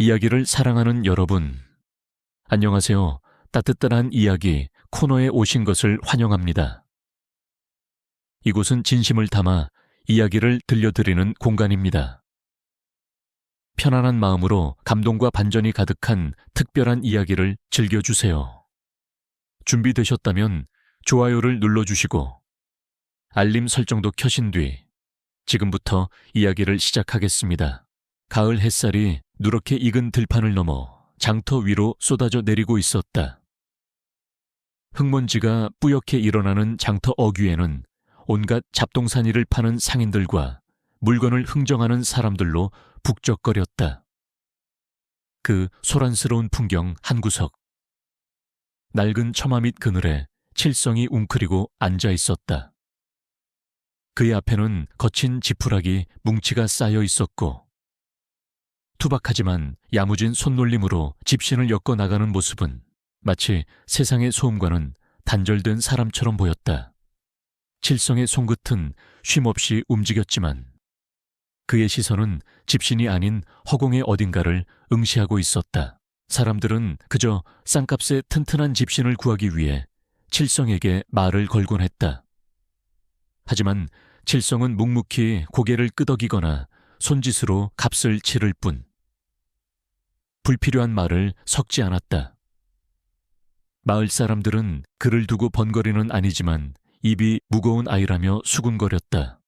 이야기를 사랑하는 여러분, 안녕하세요. 따뜻한 이야기 코너에 오신 것을 환영합니다. 이곳은 진심을 담아 이야기를 들려드리는 공간입니다. 편안한 마음으로 감동과 반전이 가득한 특별한 이야기를 즐겨주세요. 준비되셨다면 좋아요를 눌러주시고 알림 설정도 켜신 뒤 지금부터 이야기를 시작하겠습니다. 가을 햇살이 누렇게 익은 들판을 넘어 장터 위로 쏟아져 내리고 있었다. 흙먼지가 뿌옇게 일어나는 장터 어귀에는 온갖 잡동사니를 파는 상인들과 물건을 흥정하는 사람들로 북적거렸다. 그 소란스러운 풍경 한 구석. 낡은 처마 밑 그늘에 칠성이 웅크리고 앉아 있었다. 그의 앞에는 거친 지푸라기 뭉치가 쌓여 있었고 투박하지만 야무진 손놀림으로 집신을 엮어 나가는 모습은 마치 세상의 소음과는 단절된 사람처럼 보였다. 칠성의 손끝은 쉼없이 움직였지만 그의 시선은 집신이 아닌 허공의 어딘가를 응시하고 있었다. 사람들은 그저 싼값에 튼튼한 집신을 구하기 위해 칠성에게 말을 걸곤 했다. 하지만 칠성은 묵묵히 고개를 끄덕이거나 손짓으로 값을 치를 뿐. 불필요한 말을 섞지 않았다. 마을 사람들은 그를 두고 번거리는 아니지만 입이 무거운 아이라며 수군거렸다.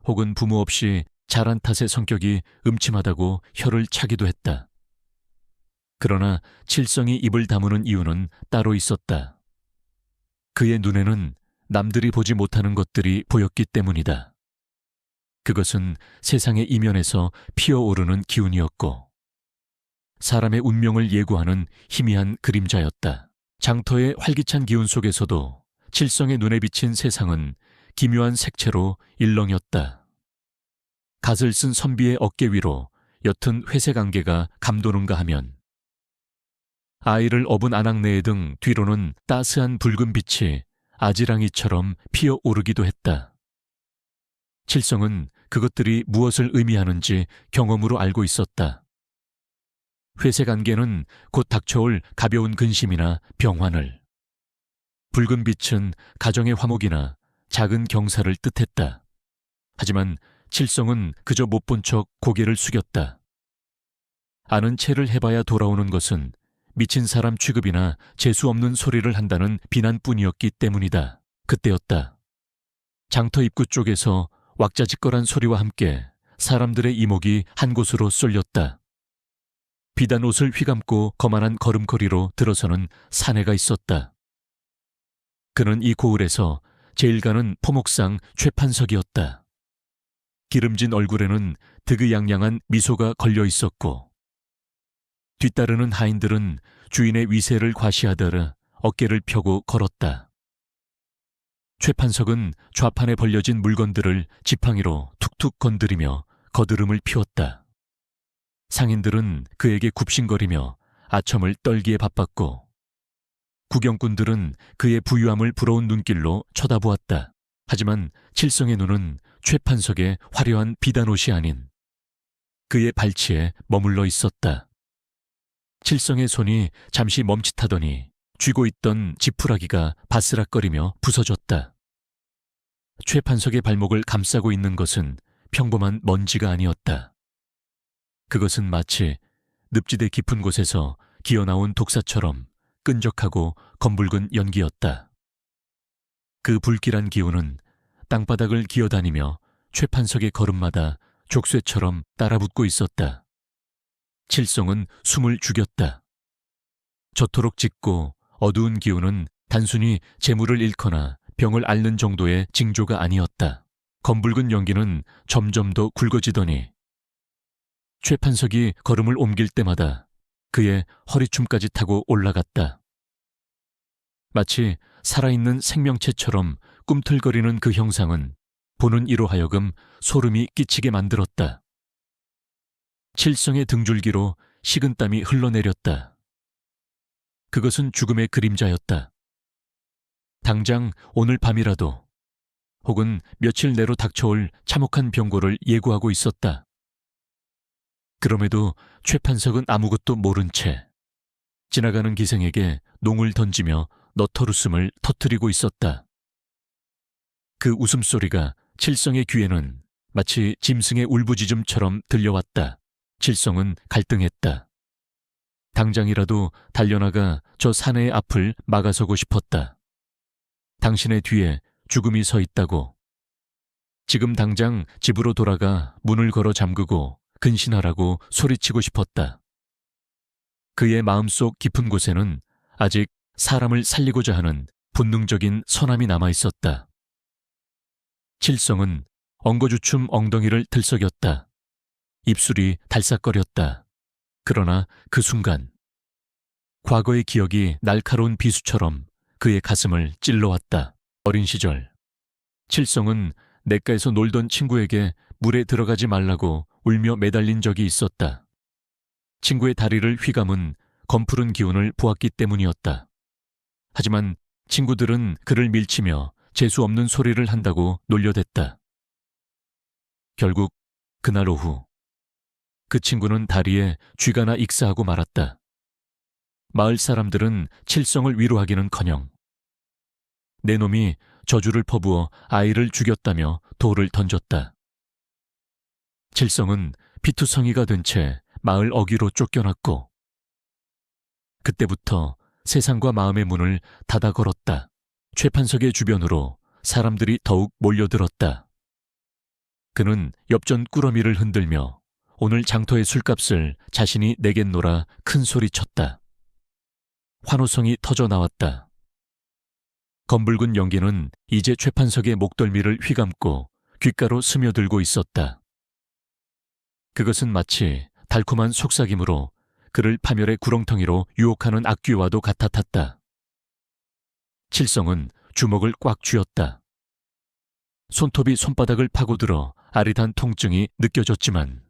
혹은 부모 없이 자란 탓에 성격이 음침하다고 혀를 차기도 했다. 그러나 칠성이 입을 다무는 이유는 따로 있었다. 그의 눈에는 남들이 보지 못하는 것들이 보였기 때문이다. 그것은 세상의 이면에서 피어오르는 기운이었고 사람의 운명을 예고하는 희미한 그림자였다. 장터의 활기찬 기운 속에서도 칠성의 눈에 비친 세상은 기묘한 색채로 일렁였다. 갓을 쓴 선비의 어깨 위로 옅은 회색 안개가 감도는가 하면 아이를 업은 아낙네 등 뒤로는 따스한 붉은 빛이 아지랑이처럼 피어오르기도 했다. 칠성은 그것들이 무엇을 의미하는지 경험으로 알고 있었다. 회색 안개는 곧 닥쳐올 가벼운 근심이나 병환을, 붉은 빛은 가정의 화목이나 작은 경사를 뜻했다. 하지만 칠성은 그저 못 본 척 고개를 숙였다. 아는 체를 해봐야 돌아오는 것은 미친 사람 취급이나 재수 없는 소리를 한다는 비난뿐이었기 때문이다. 그때였다. 장터 입구 쪽에서 왁자지껄한 소리와 함께 사람들의 이목이 한 곳으로 쏠렸다. 비단 옷을 휘감고 거만한 걸음걸이로 들어서는 사내가 있었다. 그는 이 고을에서 제일 가는 포목상 최판석이었다. 기름진 얼굴에는 득의양양한 미소가 걸려 있었고 뒤따르는 하인들은 주인의 위세를 과시하더라 어깨를 펴고 걸었다. 최판석은 좌판에 벌려진 물건들을 지팡이로 툭툭 건드리며 거드름을 피웠다. 상인들은 그에게 굽신거리며 아첨을 떨기에 바빴고 구경꾼들은 그의 부유함을 부러운 눈길로 쳐다보았다. 하지만 칠성의 눈은 최판석의 화려한 비단옷이 아닌 그의 발치에 머물러 있었다. 칠성의 손이 잠시 멈칫하더니 쥐고 있던 지푸라기가 바스락거리며 부서졌다. 최판석의 발목을 감싸고 있는 것은 평범한 먼지가 아니었다. 그것은 마치 늪지대 깊은 곳에서 기어나온 독사처럼 끈적하고 검붉은 연기였다. 그 불길한 기운은 땅바닥을 기어다니며 최판석의 걸음마다 족쇄처럼 따라붙고 있었다. 칠성은 숨을 죽였다. 저토록 짙고 어두운 기운은 단순히 재물을 잃거나 병을 앓는 정도의 징조가 아니었다. 검붉은 연기는 점점 더 굵어지더니 최판석이 걸음을 옮길 때마다 그의 허리춤까지 타고 올라갔다. 마치 살아있는 생명체처럼 꿈틀거리는 그 형상은 보는 이로 하여금 소름이 끼치게 만들었다. 칠성의 등줄기로 식은땀이 흘러내렸다. 그것은 죽음의 그림자였다. 당장 오늘 밤이라도 혹은 며칠 내로 닥쳐올 참혹한 병고를 예고하고 있었다. 그럼에도 최 판석은 아무것도 모른 채 지나가는 기생에게 농을 던지며 너털웃음을 터뜨리고 있었다. 그 웃음소리가 칠성의 귀에는 마치 짐승의 울부짖음처럼 들려왔다. 칠성은 갈등했다. 당장이라도 달려나가 저 사내의 앞을 막아서고 싶었다. 당신의 뒤에 죽음이 서 있다고. 지금 당장 집으로 돌아가 문을 걸어 잠그고 근신하라고 소리치고 싶었다. 그의 마음속 깊은 곳에는 아직 사람을 살리고자 하는 본능적인 선함이 남아있었다. 칠성은 엉거주춤 엉덩이를 들썩였다. 입술이 달싹거렸다. 그러나 그 순간 과거의 기억이 날카로운 비수처럼 그의 가슴을 찔러왔다. 어린 시절 칠성은 냇가에서 놀던 친구에게 물에 들어가지 말라고 울며 매달린 적이 있었다. 친구의 다리를 휘감은 검푸른 기운을 보았기 때문이었다. 하지만 친구들은 그를 밀치며 재수없는 소리를 한다고 놀려댔다. 결국 그날 오후 그 친구는 다리에 쥐가 나 익사하고 말았다. 마을 사람들은 칠성을 위로하기는커녕 내 놈이 저주를 퍼부어 아이를 죽였다며 돌을 던졌다. 칠성은 피투성이가 된 채 마을 어귀로 쫓겨났고 그때부터 세상과 마음의 문을 닫아 걸었다. 최판석의 주변으로 사람들이 더욱 몰려들었다. 그는 엽전 꾸러미를 흔들며 오늘 장터의 술값을 자신이 내겠노라 큰 소리쳤다. 환호성이 터져 나왔다. 검붉은 연기는 이제 최판석의 목덜미를 휘감고 귓가로 스며들고 있었다. 그것은 마치 달콤한 속삭임으로 그를 파멸의 구렁텅이로 유혹하는 악귀와도 같았다. 칠성은 주먹을 꽉 쥐었다. 손톱이 손바닥을 파고들어 아릿한 통증이 느껴졌지만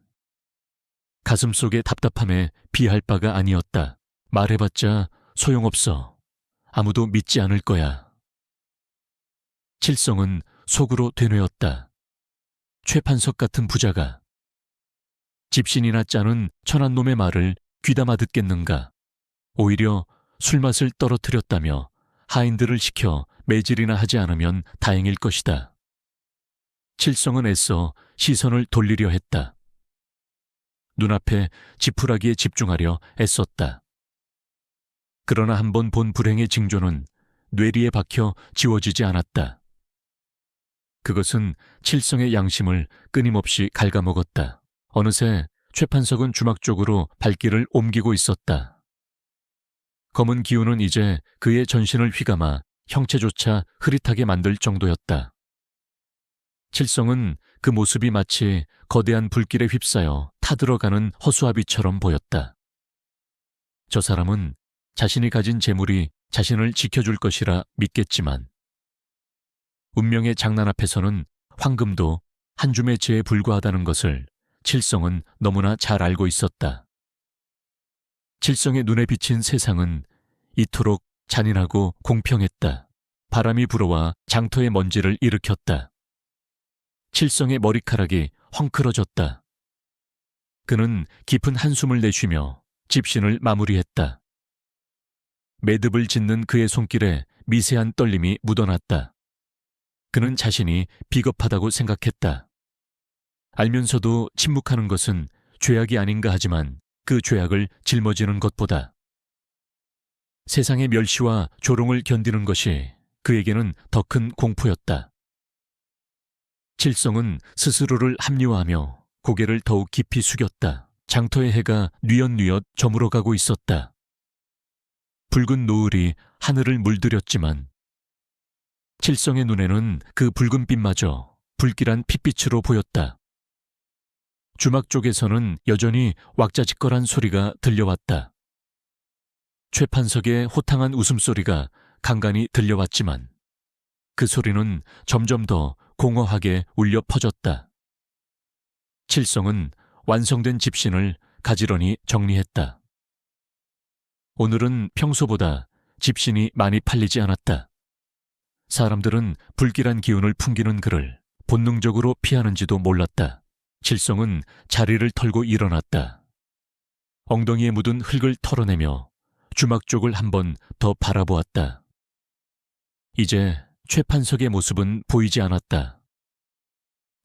가슴 속의 답답함에 비할 바가 아니었다. 말해봤자 소용없어. 아무도 믿지 않을 거야. 칠성은 속으로 되뇌었다. 최판석 같은 부자가 집신이나 짜는 천한 놈의 말을 귀담아 듣겠는가. 오히려 술맛을 떨어뜨렸다며 하인들을 시켜 매질이나 하지 않으면 다행일 것이다. 칠성은 애써 시선을 돌리려 했다. 눈앞에 지푸라기에 집중하려 애썼다. 그러나 한번 본 불행의 징조는 뇌리에 박혀 지워지지 않았다. 그것은 칠성의 양심을 끊임없이 갉아먹었다. 어느새 최판석은 주막 쪽으로 발길을 옮기고 있었다. 검은 기운은 이제 그의 전신을 휘감아 형체조차 흐릿하게 만들 정도였다. 칠성은 그 모습이 마치 거대한 불길에 휩싸여 타들어가는 허수아비처럼 보였다. 저 사람은 자신이 가진 재물이 자신을 지켜줄 것이라 믿겠지만 운명의 장난 앞에서는 황금도 한 줌의 재에 불과하다는 것을 칠성은 너무나 잘 알고 있었다. 칠성의 눈에 비친 세상은 이토록 잔인하고 공평했다. 바람이 불어와 장터의 먼지를 일으켰다. 칠성의 머리카락이 헝클어졌다. 그는 깊은 한숨을 내쉬며 집신을 마무리했다. 매듭을 짓는 그의 손길에 미세한 떨림이 묻어났다. 그는 자신이 비겁하다고 생각했다. 알면서도 침묵하는 것은 죄악이 아닌가 하지만 그 죄악을 짊어지는 것보다 세상의 멸시와 조롱을 견디는 것이 그에게는 더 큰 공포였다. 칠성은 스스로를 합리화하며 고개를 더욱 깊이 숙였다. 장터의 해가 뉘엿뉘엿 저물어가고 있었다. 붉은 노을이 하늘을 물들였지만 칠성의 눈에는 그 붉은 빛마저 불길한 핏빛으로 보였다. 주막 쪽에서는 여전히 왁자지껄한 소리가 들려왔다. 최판석의 호탕한 웃음소리가 간간히 들려왔지만 그 소리는 점점 더 공허하게 울려 퍼졌다. 칠성은 완성된 집신을 가지런히 정리했다. 오늘은 평소보다 집신이 많이 팔리지 않았다. 사람들은 불길한 기운을 풍기는 그를 본능적으로 피하는지도 몰랐다. 칠성은 자리를 털고 일어났다. 엉덩이에 묻은 흙을 털어내며 주막 쪽을 한번 더 바라보았다. 이제 최판석의 모습은 보이지 않았다.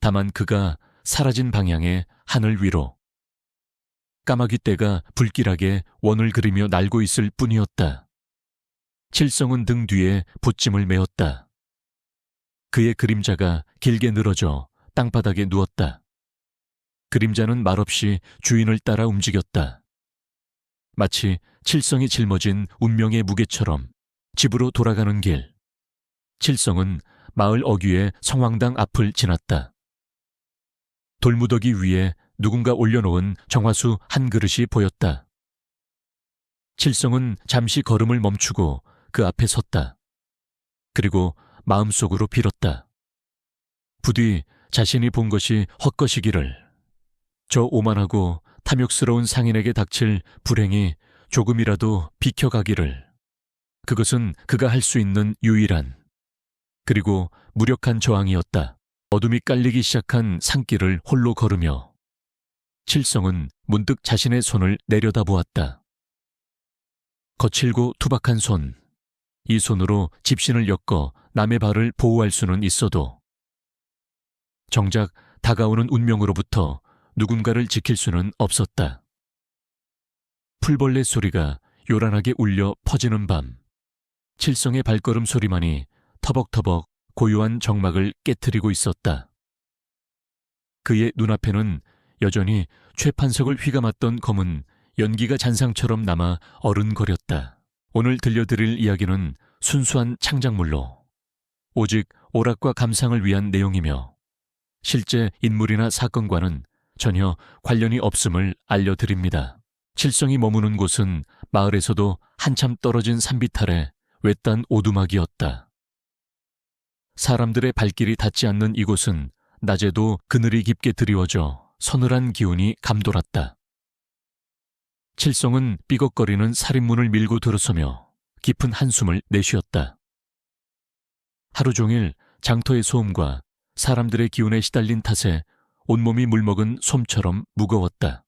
다만 그가 사라진 방향의 하늘 위로 까마귀 떼가 불길하게 원을 그리며 날고 있을 뿐이었다. 칠성은 등 뒤에 붙짐을 메었다. 그의 그림자가 길게 늘어져 땅바닥에 누웠다. 그림자는 말없이 주인을 따라 움직였다. 마치 칠성이 짊어진 운명의 무게처럼 집으로 돌아가는 길. 칠성은 마을 어귀의 성황당 앞을 지났다. 돌무더기 위에 누군가 올려놓은 정화수 한 그릇이 보였다. 칠성은 잠시 걸음을 멈추고 그 앞에 섰다. 그리고 마음속으로 빌었다. 부디 자신이 본 것이 헛것이기를, 저 오만하고 탐욕스러운 상인에게 닥칠 불행이 조금이라도 비켜가기를. 그것은 그가 할 수 있는 유일한 그리고 무력한 저항이었다. 어둠이 깔리기 시작한 산길을 홀로 걸으며 칠성은 문득 자신의 손을 내려다보았다. 거칠고 투박한 손. 이 손으로 집신을 엮어 남의 발을 보호할 수는 있어도 정작 다가오는 운명으로부터 누군가를 지킬 수는 없었다. 풀벌레 소리가 요란하게 울려 퍼지는 밤. 칠성의 발걸음 소리만이 터벅터벅 고요한 정막을 깨트리고 있었다. 그의 눈앞에는 여전히 최판석을 휘감았던 검은 연기가 잔상처럼 남아 어른거렸다. 오늘 들려드릴 이야기는 순수한 창작물로 오직 오락과 감상을 위한 내용이며 실제 인물이나 사건과는 전혀 관련이 없음을 알려드립니다. 칠성이 머무는 곳은 마을에서도 한참 떨어진 산비탈의 외딴 오두막이었다. 사람들의 발길이 닿지 않는 이곳은 낮에도 그늘이 깊게 드리워져 서늘한 기운이 감돌았다. 칠성은 삐걱거리는 살인문을 밀고 들어서며 깊은 한숨을 내쉬었다. 하루 종일 장터의 소음과 사람들의 기운에 시달린 탓에 온몸이 물먹은 솜처럼 무거웠다.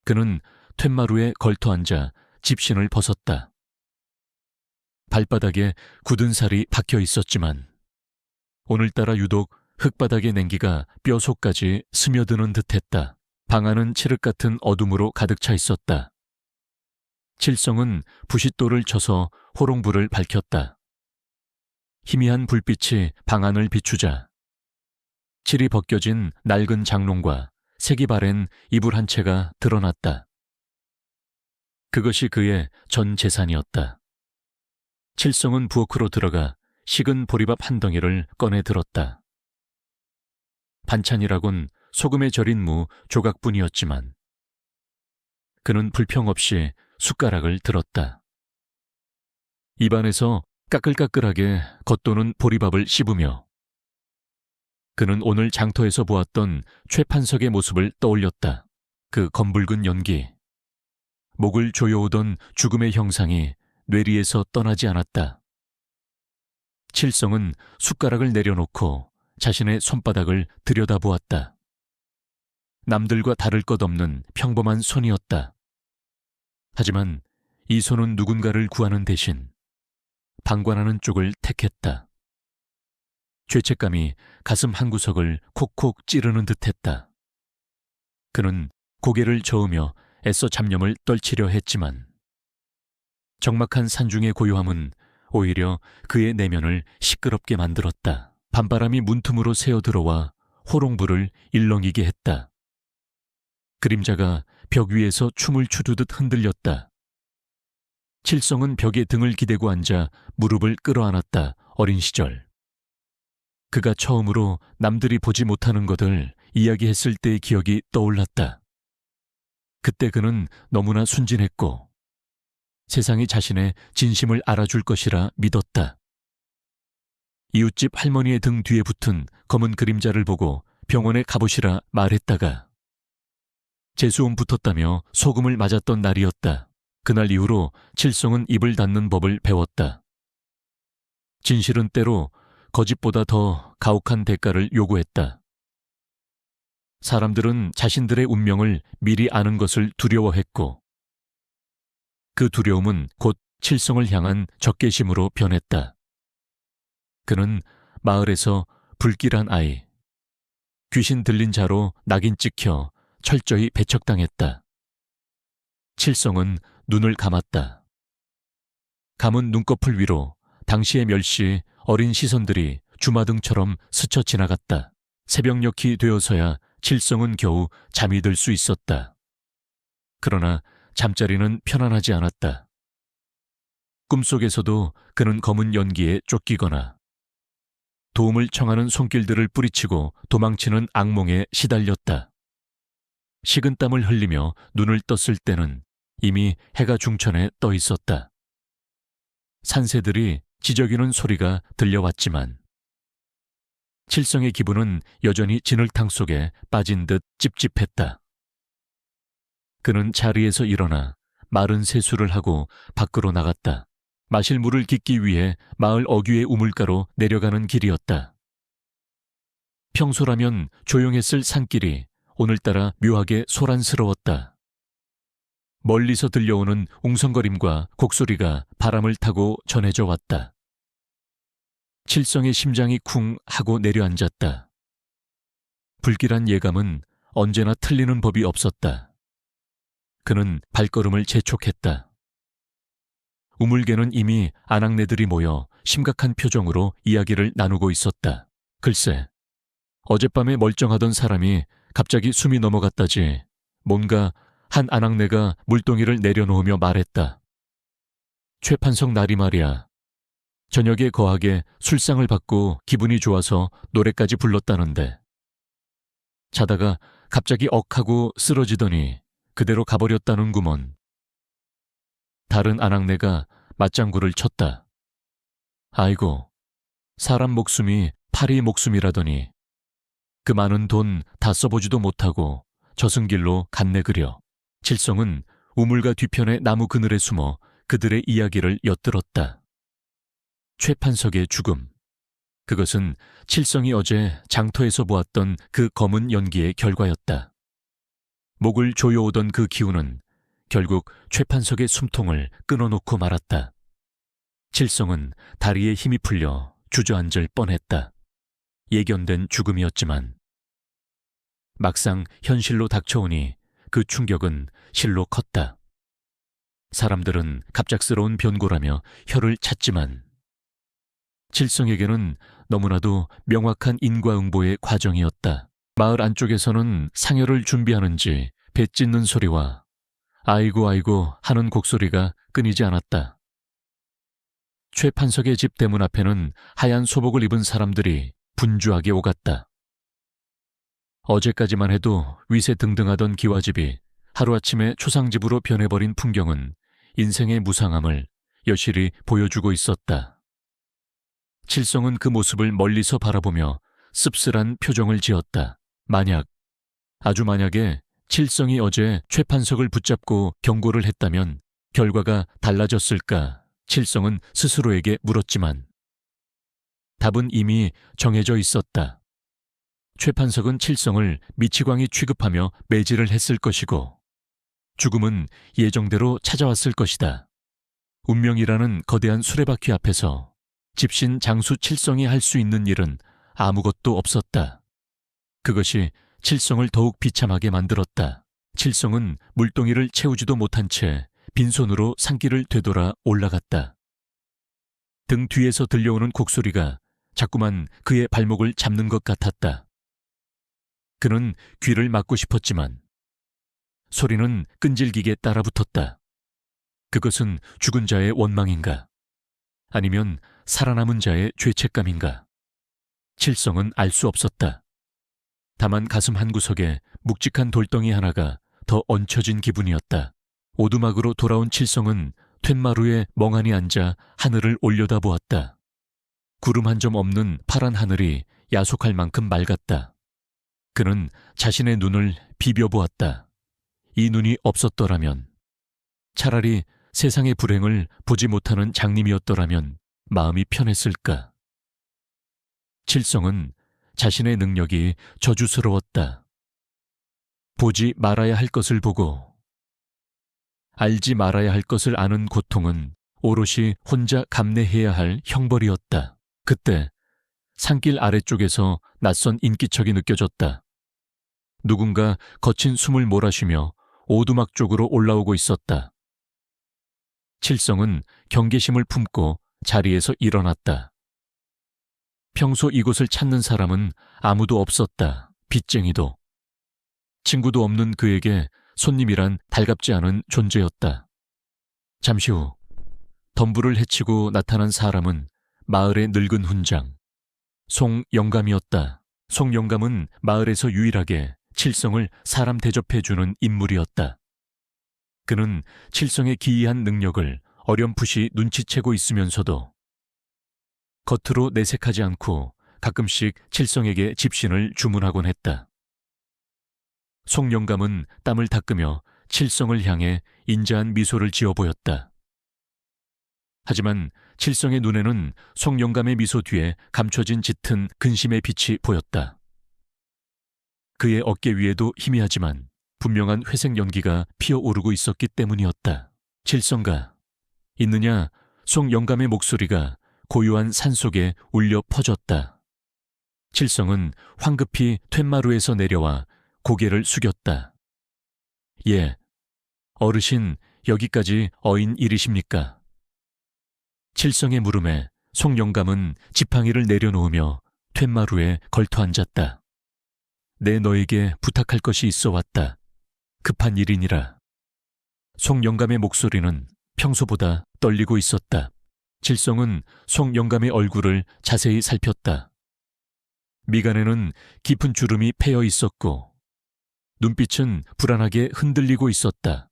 그는 툇마루에 걸터앉아 집신을 벗었다. 발바닥에 굳은 살이 박혀 있었지만 오늘따라 유독 흙바닥의 냉기가 뼈속까지 스며드는 듯했다. 방 안은 칠흑 같은 어둠으로 가득 차 있었다. 칠성은 부싯돌을 쳐서 호롱불을 밝혔다. 희미한 불빛이 방 안을 비추자 칠이 벗겨진 낡은 장롱과 색이 바랜 이불 한 채가 드러났다. 그것이 그의 전 재산이었다. 칠성은 부엌으로 들어가 식은 보리밥 한 덩이를 꺼내 들었다. 반찬이라곤 소금에 절인 무 조각뿐이었지만 그는 불평 없이 숟가락을 들었다. 입안에서 까끌까끌하게 겉도는 보리밥을 씹으며 그는 오늘 장터에서 보았던 최판석의 모습을 떠올렸다. 그 검붉은 연기, 목을 조여오던 죽음의 형상이 뇌리에서 떠나지 않았다. 칠성은 숟가락을 내려놓고 자신의 손바닥을 들여다보았다. 남들과 다를 것 없는 평범한 손이었다. 하지만 이 손은 누군가를 구하는 대신 방관하는 쪽을 택했다. 죄책감이 가슴 한구석을 콕콕 찌르는 듯했다. 그는 고개를 저으며 애써 잡념을 떨치려 했지만 적막한 산중의 고요함은 오히려 그의 내면을 시끄럽게 만들었다. 밤바람이 문틈으로 새어들어와 호롱불을 일렁이게 했다. 그림자가 벽 위에서 춤을 추두듯 흔들렸다. 칠성은 벽에 등을 기대고 앉아 무릎을 끌어안았다. 어린 시절 그가 처음으로 남들이 보지 못하는 것을 이야기했을 때의 기억이 떠올랐다. 그때 그는 너무나 순진했고 세상이 자신의 진심을 알아줄 것이라 믿었다. 이웃집 할머니의 등 뒤에 붙은 검은 그림자를 보고 병원에 가보시라 말했다가 재수음 붙었다며 소금을 맞았던 날이었다. 그날 이후로 칠성은 입을 닫는 법을 배웠다. 진실은 때로 거짓보다 더 가혹한 대가를 요구했다. 사람들은 자신들의 운명을 미리 아는 것을 두려워했고 그 두려움은 곧 칠성을 향한 적개심으로 변했다. 그는 마을에서 불길한 아이, 귀신 들린 자로 낙인 찍혀 철저히 배척당했다. 칠성은 눈을 감았다. 감은 눈꺼풀 위로 당시의 멸시 어린 시선들이 주마등처럼 스쳐 지나갔다. 새벽녘이 되어서야 칠성은 겨우 잠이 들 수 있었다. 그러나 잠자리는 편안하지 않았다. 꿈속에서도 그는 검은 연기에 쫓기거나 도움을 청하는 손길들을 뿌리치고 도망치는 악몽에 시달렸다. 식은땀을 흘리며 눈을 떴을 때는 이미 해가 중천에 떠 있었다. 산새들이 지저귀는 소리가 들려왔지만 칠성의 기분은 여전히 진흙탕 속에 빠진 듯 찝찝했다. 그는 자리에서 일어나 마른 세수를 하고 밖으로 나갔다. 마실 물을 깃기 위해 마을 어귀의 우물가로 내려가는 길이었다. 평소라면 조용했을 산길이 오늘따라 묘하게 소란스러웠다. 멀리서 들려오는 웅성거림과 곡소리가 바람을 타고 전해져 왔다. 칠성의 심장이 쿵 하고 내려앉았다. 불길한 예감은 언제나 틀리는 법이 없었다. 그는 발걸음을 재촉했다. 우물개는 이미 아낙네들이 모여 심각한 표정으로 이야기를 나누고 있었다. 글쎄, 어젯밤에 멀쩡하던 사람이 갑자기 숨이 넘어갔다지. 뭔가 한 아낙네가 물동이를 내려놓으며 말했다. 최판석 날이 말이야. 저녁에 거하게 술상을 받고 기분이 좋아서 노래까지 불렀다는데. 자다가 갑자기 억하고 쓰러지더니 그대로 가버렸다는구먼. 다른 아낙네가 맞장구를 쳤다. 아이고, 사람 목숨이 파리 목숨이라더니 그 많은 돈 다 써보지도 못하고 저승길로 갔네 그려. 칠성은 우물가 뒤편의 나무 그늘에 숨어 그들의 이야기를 엿들었다. 최판석의 죽음. 그것은 칠성이 어제 장터에서 보았던 그 검은 연기의 결과였다. 목을 조여오던 그 기운은 결국 최판석의 숨통을 끊어놓고 말았다. 칠성은 다리에 힘이 풀려 주저앉을 뻔했다. 예견된 죽음이었지만 막상 현실로 닥쳐오니 그 충격은 실로 컸다. 사람들은 갑작스러운 변고라며 혀를 찼지만 칠성에게는 너무나도 명확한 인과응보의 과정이었다. 마을 안쪽에서는 상여를 준비하는지 배 찢는 소리와 아이고 아이고 하는 곡소리가 끊이지 않았다. 최판석의 집 대문 앞에는 하얀 소복을 입은 사람들이 분주하게 오갔다. 어제까지만 해도 위세등등하던 기와집이 하루아침에 초상집으로 변해버린 풍경은 인생의 무상함을 여실히 보여주고 있었다. 칠성은 그 모습을 멀리서 바라보며 씁쓸한 표정을 지었다. 아주 만약에 칠성이 어제 최판석을 붙잡고 경고를 했다면 결과가 달라졌을까? 칠성은 스스로에게 물었지만 답은 이미 정해져 있었다. 최판석은 칠성을 미치광이 취급하며 매질을 했을 것이고 죽음은 예정대로 찾아왔을 것이다. 운명이라는 거대한 수레바퀴 앞에서 집신 장수 칠성이 할 수 있는 일은 아무것도 없었다. 그것이 칠성을 더욱 비참하게 만들었다. 칠성은 물동이를 채우지도 못한 채 빈손으로 산길을 되돌아 올라갔다. 등 뒤에서 들려오는 곡소리가 자꾸만 그의 발목을 잡는 것 같았다. 그는 귀를 막고 싶었지만 소리는 끈질기게 따라붙었다. 그것은 죽은 자의 원망인가? 아니면 살아남은 자의 죄책감인가? 칠성은 알 수 없었다. 다만 가슴 한구석에 묵직한 돌덩이 하나가 더 얹혀진 기분이었다. 오두막으로 돌아온 칠성은 툇마루에 멍하니 앉아 하늘을 올려다보았다. 구름 한 점 없는 파란 하늘이 야속할 만큼 맑았다. 그는 자신의 눈을 비벼보았다. 이 눈이 없었더라면, 차라리 세상의 불행을 보지 못하는 장님이었더라면 마음이 편했을까? 칠성은 자신의 능력이 저주스러웠다. 보지 말아야 할 것을 보고 알지 말아야 할 것을 아는 고통은 오롯이 혼자 감내해야 할 형벌이었다. 그때 산길 아래쪽에서 낯선 인기척이 느껴졌다. 누군가 거친 숨을 몰아쉬며 오두막 쪽으로 올라오고 있었다. 칠성은 경계심을 품고 자리에서 일어났다. 평소 이곳을 찾는 사람은 아무도 없었다. 빚쟁이도. 친구도 없는 그에게 손님이란 달갑지 않은 존재였다. 잠시 후 덤불을 헤치고 나타난 사람은 마을의 늙은 훈장 송영감이었다. 송영감은 마을에서 유일하게 칠성을 사람 대접해주는 인물이었다. 그는 칠성의 기이한 능력을 어렴풋이 눈치채고 있으면서도 겉으로 내색하지 않고 가끔씩 칠성에게 집신을 주문하곤 했다. 송영감은 땀을 닦으며 칠성을 향해 인자한 미소를 지어 보였다. 하지만 칠성의 눈에는 송영감의 미소 뒤에 감춰진 짙은 근심의 빛이 보였다. 그의 어깨 위에도 희미하지만 분명한 회색 연기가 피어오르고 있었기 때문이었다. 칠성가, 있느냐? 송영감의 목소리가 고요한 산속에 울려 퍼졌다. 칠성은 황급히 툇마루에서 내려와 고개를 숙였다. 예, 어르신 여기까지 어인 일이십니까? 칠성의 물음에 송영감은 지팡이를 내려놓으며 툇마루에 걸터 앉았다. 내 너에게 부탁할 것이 있어 왔다. 급한 일이니라. 송영감의 목소리는 평소보다 떨리고 있었다. 칠성은 송영감의 얼굴을 자세히 살폈다. 미간에는 깊은 주름이 패여 있었고 눈빛은 불안하게 흔들리고 있었다.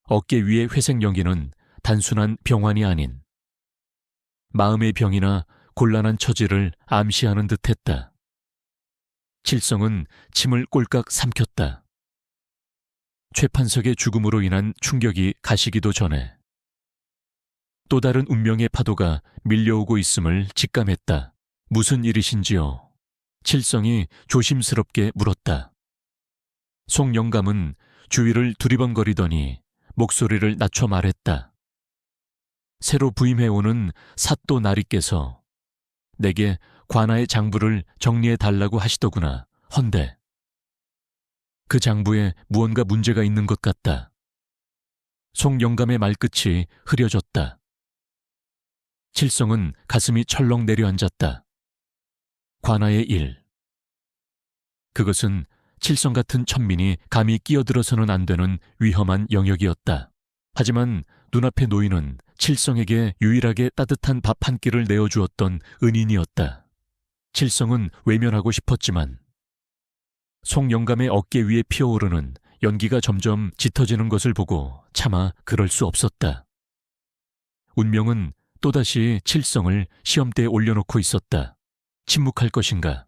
어깨 위의 회색 연기는 단순한 병환이 아닌 마음의 병이나 곤란한 처지를 암시하는 듯했다. 칠성은 침을 꼴깍 삼켰다. 최판석의 죽음으로 인한 충격이 가시기도 전에 또 다른 운명의 파도가 밀려오고 있음을 직감했다. 무슨 일이신지요? 칠성이 조심스럽게 물었다. 송영감은 주위를 두리번거리더니 목소리를 낮춰 말했다. 새로 부임해오는 사또 나리께서 내게 관아의 장부를 정리해달라고 하시더구나. 헌데 그 장부에 무언가 문제가 있는 것 같다. 송영감의 말끝이 흐려졌다. 칠성은 가슴이 철렁 내려앉았다. 관아의 일. 그것은 칠성 같은 천민이 감히 끼어들어서는 안 되는 위험한 영역이었다. 하지만 눈앞에 놓이는 칠성에게 유일하게 따뜻한 밥 한 끼를 내어주었던 은인이었다. 칠성은 외면하고 싶었지만 송영감의 어깨 위에 피어오르는 연기가 점점 짙어지는 것을 보고 차마 그럴 수 없었다. 운명은 또다시 칠성을 시험대에 올려놓고 있었다. 침묵할 것인가?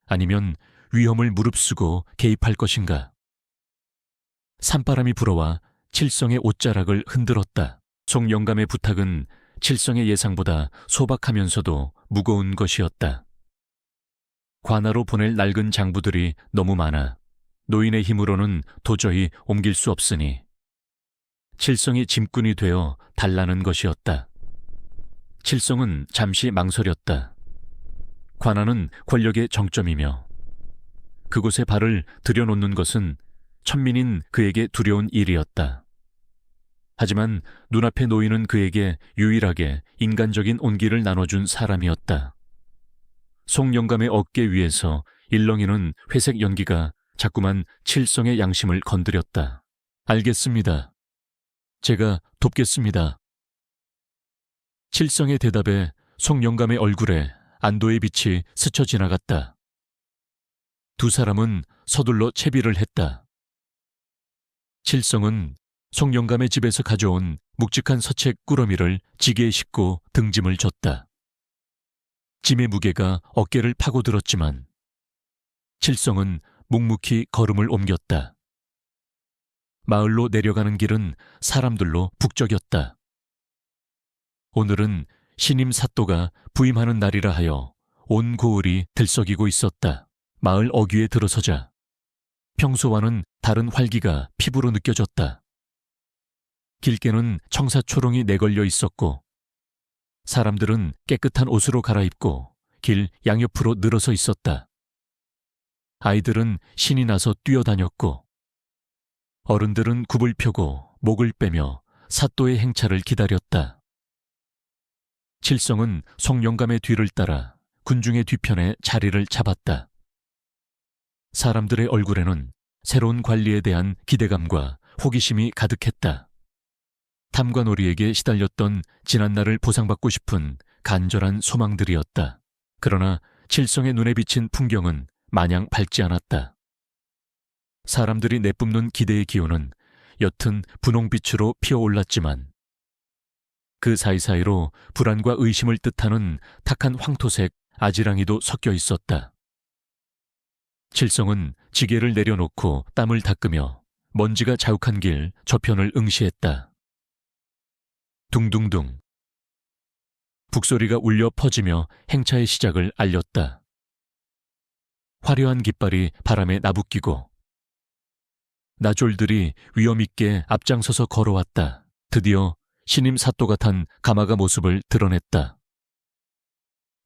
아니면 위험을 무릅쓰고 개입할 것인가? 산바람이 불어와 칠성의 옷자락을 흔들었다. 송영감의 부탁은 칠성의 예상보다 소박하면서도 무거운 것이었다. 관아로 보낼 낡은 장부들이 너무 많아 노인의 힘으로는 도저히 옮길 수 없으니 칠성이 짐꾼이 되어 달라는 것이었다. 칠성은 잠시 망설였다. 관아는 권력의 정점이며 그곳에 발을 들여놓는 것은 천민인 그에게 두려운 일이었다. 하지만 눈앞에 놓이는 그에게 유일하게 인간적인 온기를 나눠준 사람이었다. 송영감의 어깨 위에서 일렁이는 회색 연기가 자꾸만 칠성의 양심을 건드렸다. 알겠습니다. 제가 돕겠습니다. 칠성의 대답에 송영감의 얼굴에 안도의 빛이 스쳐 지나갔다. 두 사람은 서둘러 채비를 했다. 칠성은 송영감의 집에서 가져온 묵직한 서책 꾸러미를 지게에 싣고 등짐을 졌다. 짐의 무게가 어깨를 파고들었지만 칠성은 묵묵히 걸음을 옮겼다. 마을로 내려가는 길은 사람들로 북적였다. 오늘은 신임 사또가 부임하는 날이라 하여 온 고을이 들썩이고 있었다. 마을 어귀에 들어서자 평소와는 다른 활기가 피부로 느껴졌다. 길게는 청사초롱이 내걸려 있었고 사람들은 깨끗한 옷으로 갈아입고 길 양옆으로 늘어서 있었다. 아이들은 신이 나서 뛰어다녔고 어른들은 굽을 펴고 목을 빼며 사또의 행차를 기다렸다. 칠성은 송영감의 뒤를 따라 군중의 뒤편에 자리를 잡았다. 사람들의 얼굴에는 새로운 관리에 대한 기대감과 호기심이 가득했다. 탐관오리에게 시달렸던 지난날을 보상받고 싶은 간절한 소망들이었다. 그러나 칠성의 눈에 비친 풍경은 마냥 밝지 않았다. 사람들이 내뿜는 기대의 기운은 옅은 분홍빛으로 피어올랐지만 그 사이사이로 불안과 의심을 뜻하는 탁한 황토색 아지랑이도 섞여 있었다. 칠성은 지게를 내려놓고 땀을 닦으며 먼지가 자욱한 길 저편을 응시했다. 둥둥둥. 북소리가 울려 퍼지며 행차의 시작을 알렸다. 화려한 깃발이 바람에 나부끼고 나졸들이 위엄있게 앞장서서 걸어왔다. 드디어 신임 사또가 탄 가마가 모습을 드러냈다.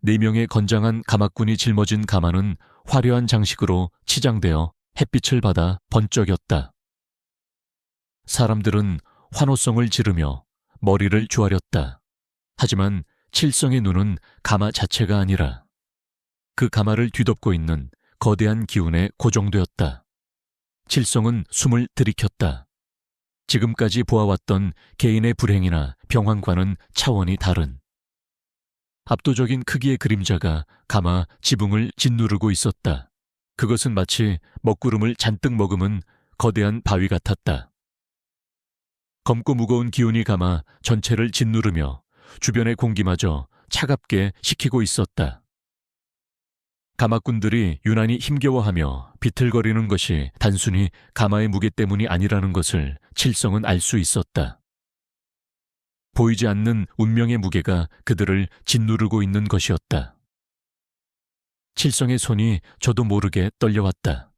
4명의 건장한 가마꾼이 짊어진 가마는 화려한 장식으로 치장되어 햇빛을 받아 번쩍였다. 사람들은 환호성을 지르며 머리를 조아렸다. 하지만 칠성의 눈은 가마 자체가 아니라 그 가마를 뒤덮고 있는 거대한 기운에 고정되었다. 칠성은 숨을 들이켰다. 지금까지 보아왔던 개인의 불행이나 병환과는 차원이 다른 압도적인 크기의 그림자가 가마 지붕을 짓누르고 있었다. 그것은 마치 먹구름을 잔뜩 머금은 거대한 바위 같았다. 검고 무거운 기운이 가마 전체를 짓누르며 주변의 공기마저 차갑게 식히고 있었다. 가마꾼들이 유난히 힘겨워하며 비틀거리는 것이 단순히 가마의 무게 때문이 아니라는 것을 칠성은 알 수 있었다. 보이지 않는 운명의 무게가 그들을 짓누르고 있는 것이었다. 칠성의 손이 저도 모르게 떨려왔다.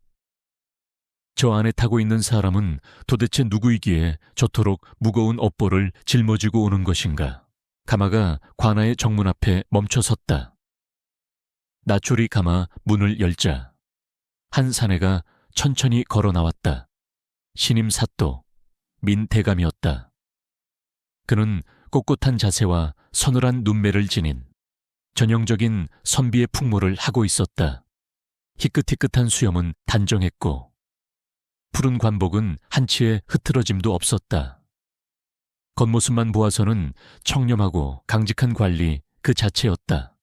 저 안에 타고 있는 사람은 도대체 누구이기에 저토록 무거운 업보를 짊어지고 오는 것인가. 가마가 관아의 정문 앞에 멈춰섰다. 나초리 가마 문을 열자 한 사내가 천천히 걸어 나왔다. 신임 사또 민대감이었다. 그는 꼿꼿한 자세와 서늘한 눈매를 지닌 전형적인 선비의 풍모를 하고 있었다. 희끗희끗한 수염은 단정했고 푸른 관복은 한치의 흐트러짐도 없었다. 겉모습만 보아서는 청렴하고 강직한 관리 그 자체였다.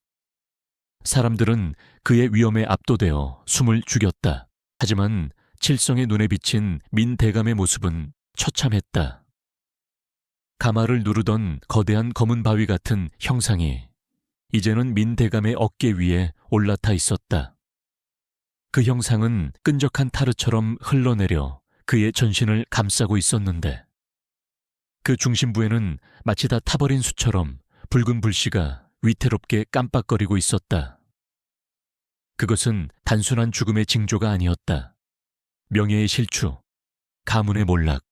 사람들은 그의 위엄에 압도되어 숨을 죽였다. 하지만 칠성의 눈에 비친 민대감의 모습은 처참했다. 가마를 누르던 거대한 검은 바위 같은 형상이 이제는 민대감의 어깨 위에 올라타 있었다. 그 형상은 끈적한 타르처럼 흘러내려 그의 전신을 감싸고 있었는데 그 중심부에는 마치 다 타버린 수처럼 붉은 불씨가 위태롭게 깜빡거리고 있었다. 그것은 단순한 죽음의 징조가 아니었다. 명예의 실추, 가문의 몰락,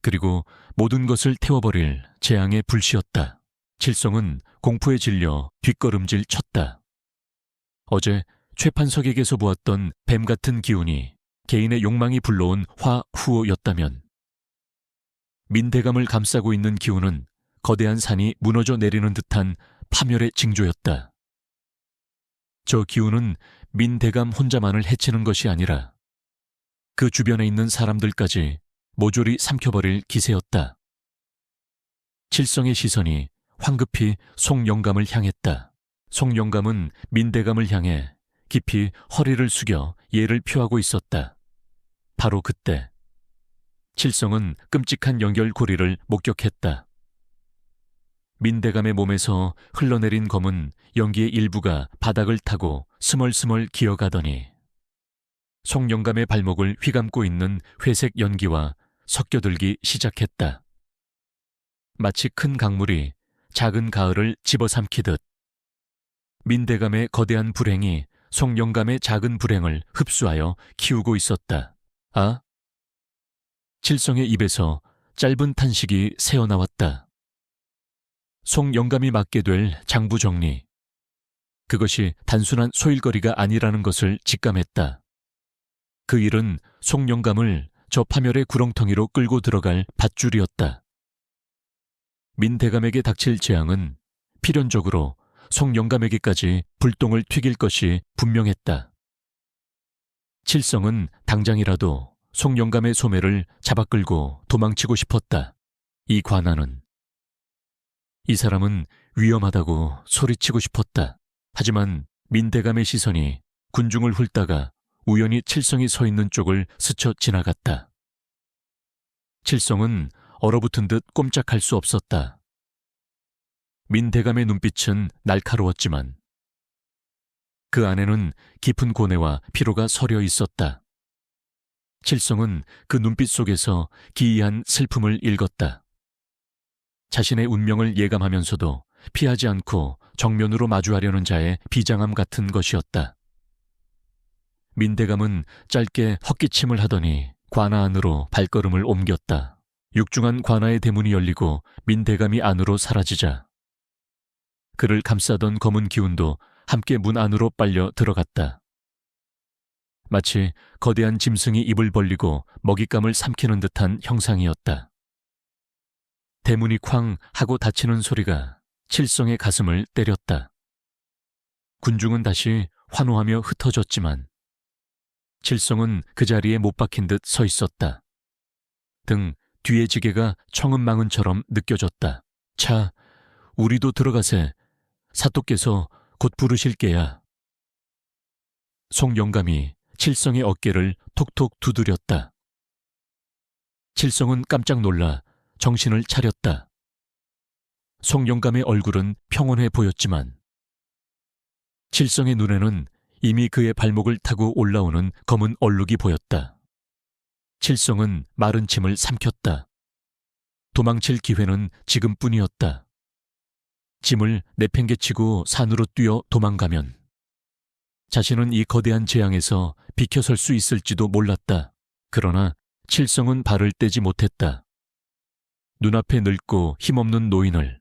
그리고 모든 것을 태워버릴 재앙의 불씨였다. 칠성은 공포에 질려 뒷걸음질 쳤다. 어제 최판석에게서 보았던 뱀 같은 기운이 개인의 욕망이 불러온 화후였다면 민대감을 감싸고 있는 기운은 거대한 산이 무너져 내리는 듯한 파멸의 징조였다. 저 기운은 민대감 혼자만을 해치는 것이 아니라 그 주변에 있는 사람들까지 모조리 삼켜버릴 기세였다. 칠성의 시선이 황급히 송영감을 향했다. 송영감은 민대감을 향해 깊이 허리를 숙여 예를 표하고 있었다. 바로 그때 칠성은 끔찍한 연결고리를 목격했다. 민대감의 몸에서 흘러내린 검은 연기의 일부가 바닥을 타고 스멀스멀 기어가더니 송영감의 발목을 휘감고 있는 회색 연기와 섞여들기 시작했다. 마치 큰 강물이 작은 가을을 집어삼키듯 민대감의 거대한 불행이 송영감의 작은 불행을 흡수하여 키우고 있었다. 아? 칠성의 입에서 짧은 탄식이 새어나왔다. 송영감이 맡게 될 장부 정리. 그것이 단순한 소일거리가 아니라는 것을 직감했다. 그 일은 송영감을 저 파멸의 구렁텅이로 끌고 들어갈 밧줄이었다. 민대감에게 닥칠 재앙은 필연적으로 송영감에게까지 불똥을 튀길 것이 분명했다. 칠성은 당장이라도 송영감의 소매를 잡아 끌고 도망치고 싶었다. 이 관아는. 이 사람은 위험하다고 소리치고 싶었다. 하지만 민대감의 시선이 군중을 훑다가 우연히 칠성이 서 있는 쪽을 스쳐 지나갔다. 칠성은 얼어붙은 듯 꼼짝할 수 없었다. 민대감의 눈빛은 날카로웠지만 그 안에는 깊은 고뇌와 피로가 서려 있었다. 칠성은 그 눈빛 속에서 기이한 슬픔을 읽었다. 자신의 운명을 예감하면서도 피하지 않고 정면으로 마주하려는 자의 비장함 같은 것이었다. 민대감은 짧게 헛기침을 하더니 관아 안으로 발걸음을 옮겼다. 육중한 관아의 대문이 열리고 민대감이 안으로 사라지자 그를 감싸던 검은 기운도 함께 문 안으로 빨려 들어갔다. 마치 거대한 짐승이 입을 벌리고 먹잇감을 삼키는 듯한 형상이었다. 대문이 쾅 하고 닫히는 소리가 칠성의 가슴을 때렸다. 군중은 다시 환호하며 흩어졌지만 칠성은 그 자리에 못 박힌 듯 서 있었다. 등 뒤의 지게가 청음망은처럼 느껴졌다. 차, 우리도 들어가세. 사또께서 곧 부르실 게야. 송영감이 칠성의 어깨를 톡톡 두드렸다. 칠성은 깜짝 놀라 정신을 차렸다. 송영감의 얼굴은 평온해 보였지만 칠성의 눈에는 이미 그의 발목을 타고 올라오는 검은 얼룩이 보였다. 칠성은 마른 침을 삼켰다. 도망칠 기회는 지금뿐이었다. 짐을 내팽개치고 산으로 뛰어 도망가면 자신은 이 거대한 재앙에서 비켜설 수 있을지도 몰랐다. 그러나 칠성은 발을 떼지 못했다. 눈앞에 늙고 힘없는 노인을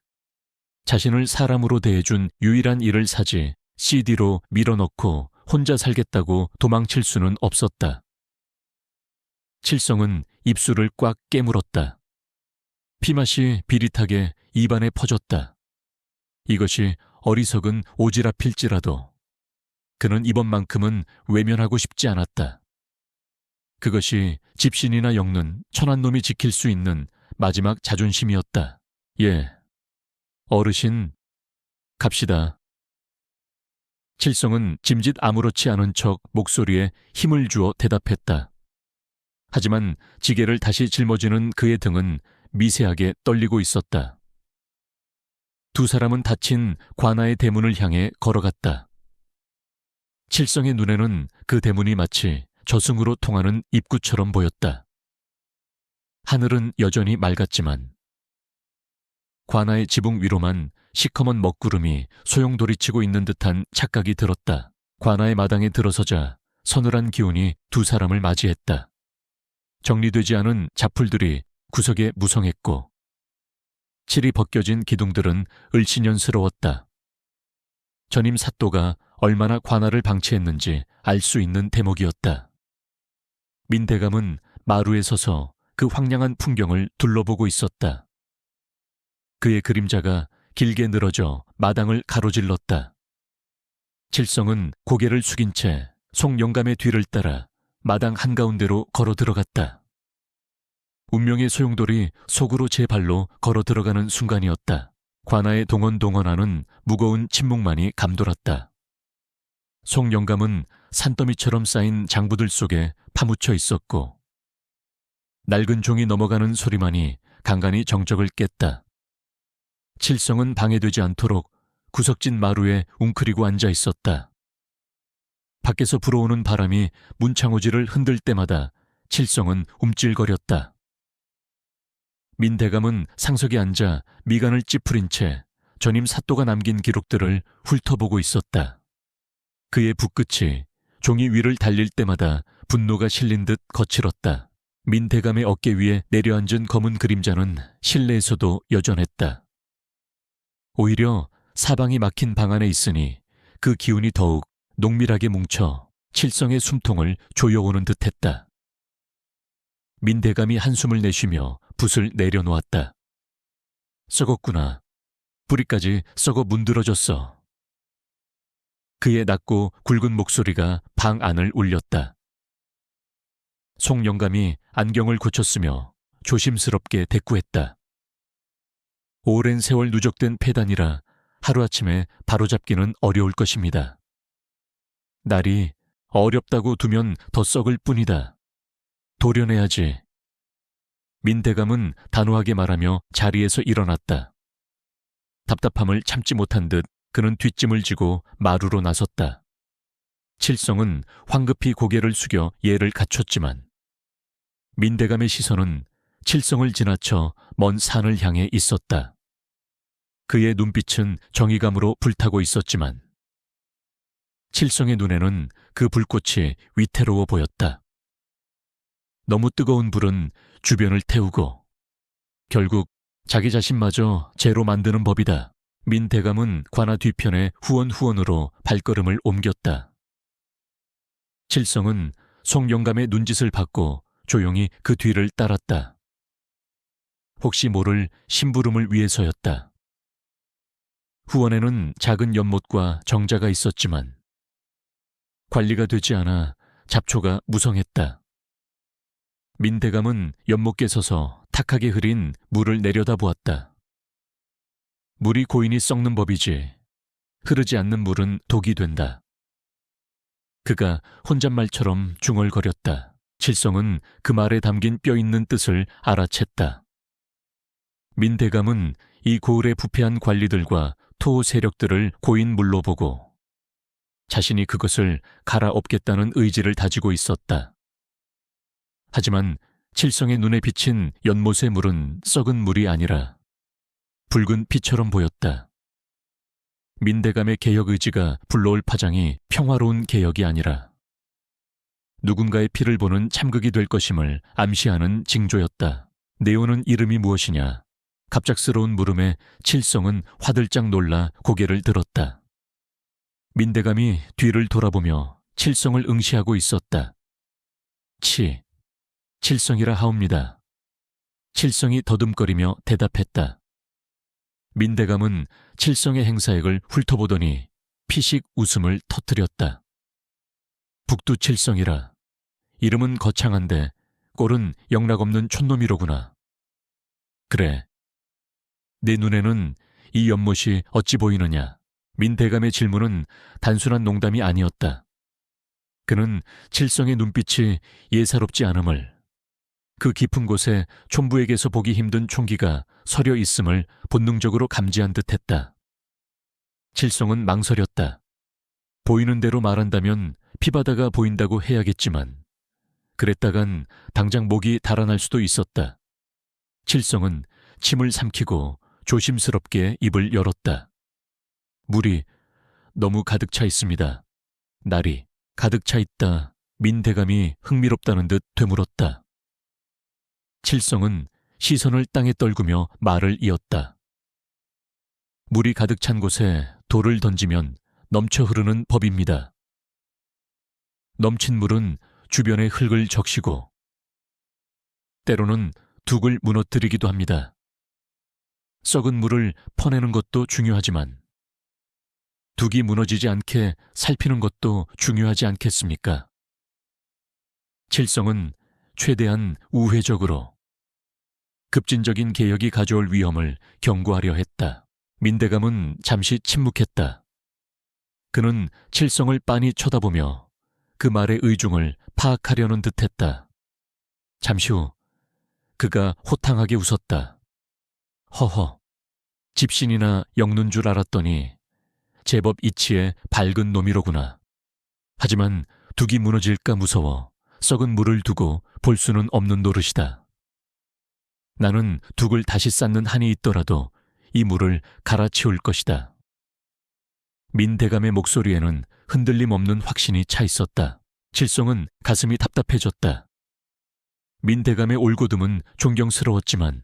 자신을 사람으로 대해준 유일한 일을 사지 CD로 밀어넣고 혼자 살겠다고 도망칠 수는 없었다. 칠성은 입술을 꽉 깨물었다. 피맛이 비릿하게 입안에 퍼졌다. 이것이 어리석은 오지랖일지라도 그는 이번만큼은 외면하고 싶지 않았다. 그것이 집신이나 엮는 천한 놈이 지킬 수 있는 마지막 자존심이었다. 예, 어르신, 갑시다. 칠성은 짐짓 아무렇지 않은 척 목소리에 힘을 주어 대답했다. 하지만 지게를 다시 짊어지는 그의 등은 미세하게 떨리고 있었다. 두 사람은 닫힌 관아의 대문을 향해 걸어갔다. 칠성의 눈에는 그 대문이 마치 저승으로 통하는 입구처럼 보였다. 하늘은 여전히 맑았지만 관아의 지붕 위로만 시커먼 먹구름이 소용돌이치고 있는 듯한 착각이 들었다. 관아의 마당에 들어서자 서늘한 기운이 두 사람을 맞이했다. 정리되지 않은 잡풀들이 구석에 무성했고 칠이 벗겨진 기둥들은 을씨년스러웠다. 전임 사또가 얼마나 관아를 방치했는지 알 수 있는 대목이었다. 민대감은 마루에 서서 그 황량한 풍경을 둘러보고 있었다. 그의 그림자가 길게 늘어져 마당을 가로질렀다. 칠성은 고개를 숙인 채 송영감의 뒤를 따라 마당 한가운데로 걸어 들어갔다. 운명의 소용돌이 속으로 제 발로 걸어 들어가는 순간이었다. 관아의 동원동원하는 무거운 침묵만이 감돌았다. 송영감은 산더미처럼 쌓인 장부들 속에 파묻혀 있었고 낡은 종이 넘어가는 소리만이 간간히 정적을 깼다. 칠성은 방해되지 않도록 구석진 마루에 웅크리고 앉아 있었다. 밖에서 불어오는 바람이 문창호지를 흔들 때마다 칠성은 움찔거렸다. 민대감은 상석에 앉아 미간을 찌푸린 채 전임 사또가 남긴 기록들을 훑어보고 있었다. 그의 붓끝이 종이 위를 달릴 때마다 분노가 실린 듯 거칠었다. 민대감의 어깨 위에 내려앉은 검은 그림자는 실내에서도 여전했다. 오히려 사방이 막힌 방 안에 있으니 그 기운이 더욱 농밀하게 뭉쳐 칠성의 숨통을 조여오는 듯했다. 민대감이 한숨을 내쉬며 붓을 내려놓았다. 썩었구나. 뿌리까지 썩어 문드러졌어. 그의 낮고 굵은 목소리가 방 안을 울렸다. 송 영감이 안경을 고쳤으며 조심스럽게 대꾸했다. 오랜 세월 누적된 폐단이라 하루아침에 바로잡기는 어려울 것입니다. 날이 어렵다고 두면 더 썩을 뿐이다. 도려내야지. 민대감은 단호하게 말하며 자리에서 일어났다. 답답함을 참지 못한 듯 그는 뒷짐을 지고 마루로 나섰다. 칠성은 황급히 고개를 숙여 예를 갖췄지만 민대감의 시선은 칠성을 지나쳐 먼 산을 향해 있었다. 그의 눈빛은 정의감으로 불타고 있었지만 칠성의 눈에는 그 불꽃이 위태로워 보였다. 너무 뜨거운 불은 주변을 태우고 결국 자기 자신마저 재로 만드는 법이다. 민대감은 관아 뒤편에 후원후원으로 발걸음을 옮겼다. 칠성은 송 영감의 눈짓을 받고 조용히 그 뒤를 따랐다. 혹시 모를 심부름을 위해서였다. 후원에는 작은 연못과 정자가 있었지만 관리가 되지 않아 잡초가 무성했다. 민대감은 연못께 서서 탁하게 흐린 물을 내려다보았다. 물이 고이니 썩는 법이지 흐르지 않는 물은 독이 된다. 그가 혼잣말처럼 중얼거렸다. 칠성은 그 말에 담긴 뼈있는 뜻을 알아챘다. 민대감은 이 고을의 부패한 관리들과 토 세력들을 고인 물로 보고 자신이 그것을 갈아엎겠다는 의지를 다지고 있었다. 하지만 칠성의 눈에 비친 연못의 물은 썩은 물이 아니라 붉은 피처럼 보였다. 민대감의 개혁 의지가 불러올 파장이 평화로운 개혁이 아니라 누군가의 피를 보는 참극이 될 것임을 암시하는 징조였다. 내오는 이름이 무엇이냐? 갑작스러운 물음에 칠성은 화들짝 놀라 고개를 들었다. 민대감이 뒤를 돌아보며 칠성을 응시하고 있었다. 칠성이라 하옵니다. 칠성이 더듬거리며 대답했다. 민대감은 칠성의 행사액을 훑어보더니 피식 웃음을 터뜨렸다. 북두칠성이라. 이름은 거창한데 꼴은 영락없는 촌놈이로구나. 그래. 내 눈에는 이 연못이 어찌 보이느냐. 민대감의 질문은 단순한 농담이 아니었다. 그는 칠성의 눈빛이 예사롭지 않음을, 그 깊은 곳에 촌부에게서 보기 힘든 총기가 서려 있음을 본능적으로 감지한 듯했다. 칠성은 망설였다. 보이는 대로 말한다면 피바다가 보인다고 해야겠지만 그랬다간 당장 목이 달아날 수도 있었다. 칠성은 침을 삼키고 조심스럽게 입을 열었다. 물이 너무 가득 차 있습니다. 날이 가득 차 있다. 민대감이 흥미롭다는 듯 되물었다. 칠성은 시선을 땅에 떨구며 말을 이었다. 물이 가득 찬 곳에 돌을 던지면 넘쳐 흐르는 법입니다. 넘친 물은 주변의 흙을 적시고 때로는 둑을 무너뜨리기도 합니다. 썩은 물을 퍼내는 것도 중요하지만 둑이 무너지지 않게 살피는 것도 중요하지 않겠습니까? 칠성은 최대한 우회적으로 급진적인 개혁이 가져올 위험을 경고하려 했다. 민대감은 잠시 침묵했다. 그는 칠성을 빤히 쳐다보며 그 말의 의중을 파악하려는 듯했다. 잠시 후 그가 호탕하게 웃었다. 허허, 집신이나 엮는 줄 알았더니 제법 이치에 밝은 놈이로구나. 하지만 둑이 무너질까 무서워 썩은 물을 두고 볼 수는 없는 노릇이다. 나는 둑을 다시 쌓는 한이 있더라도 이 물을 갈아치울 것이다. 민대감의 목소리에는 흔들림 없는 확신이 차 있었다. 칠성은 가슴이 답답해졌다. 민대감의 올고듬은 존경스러웠지만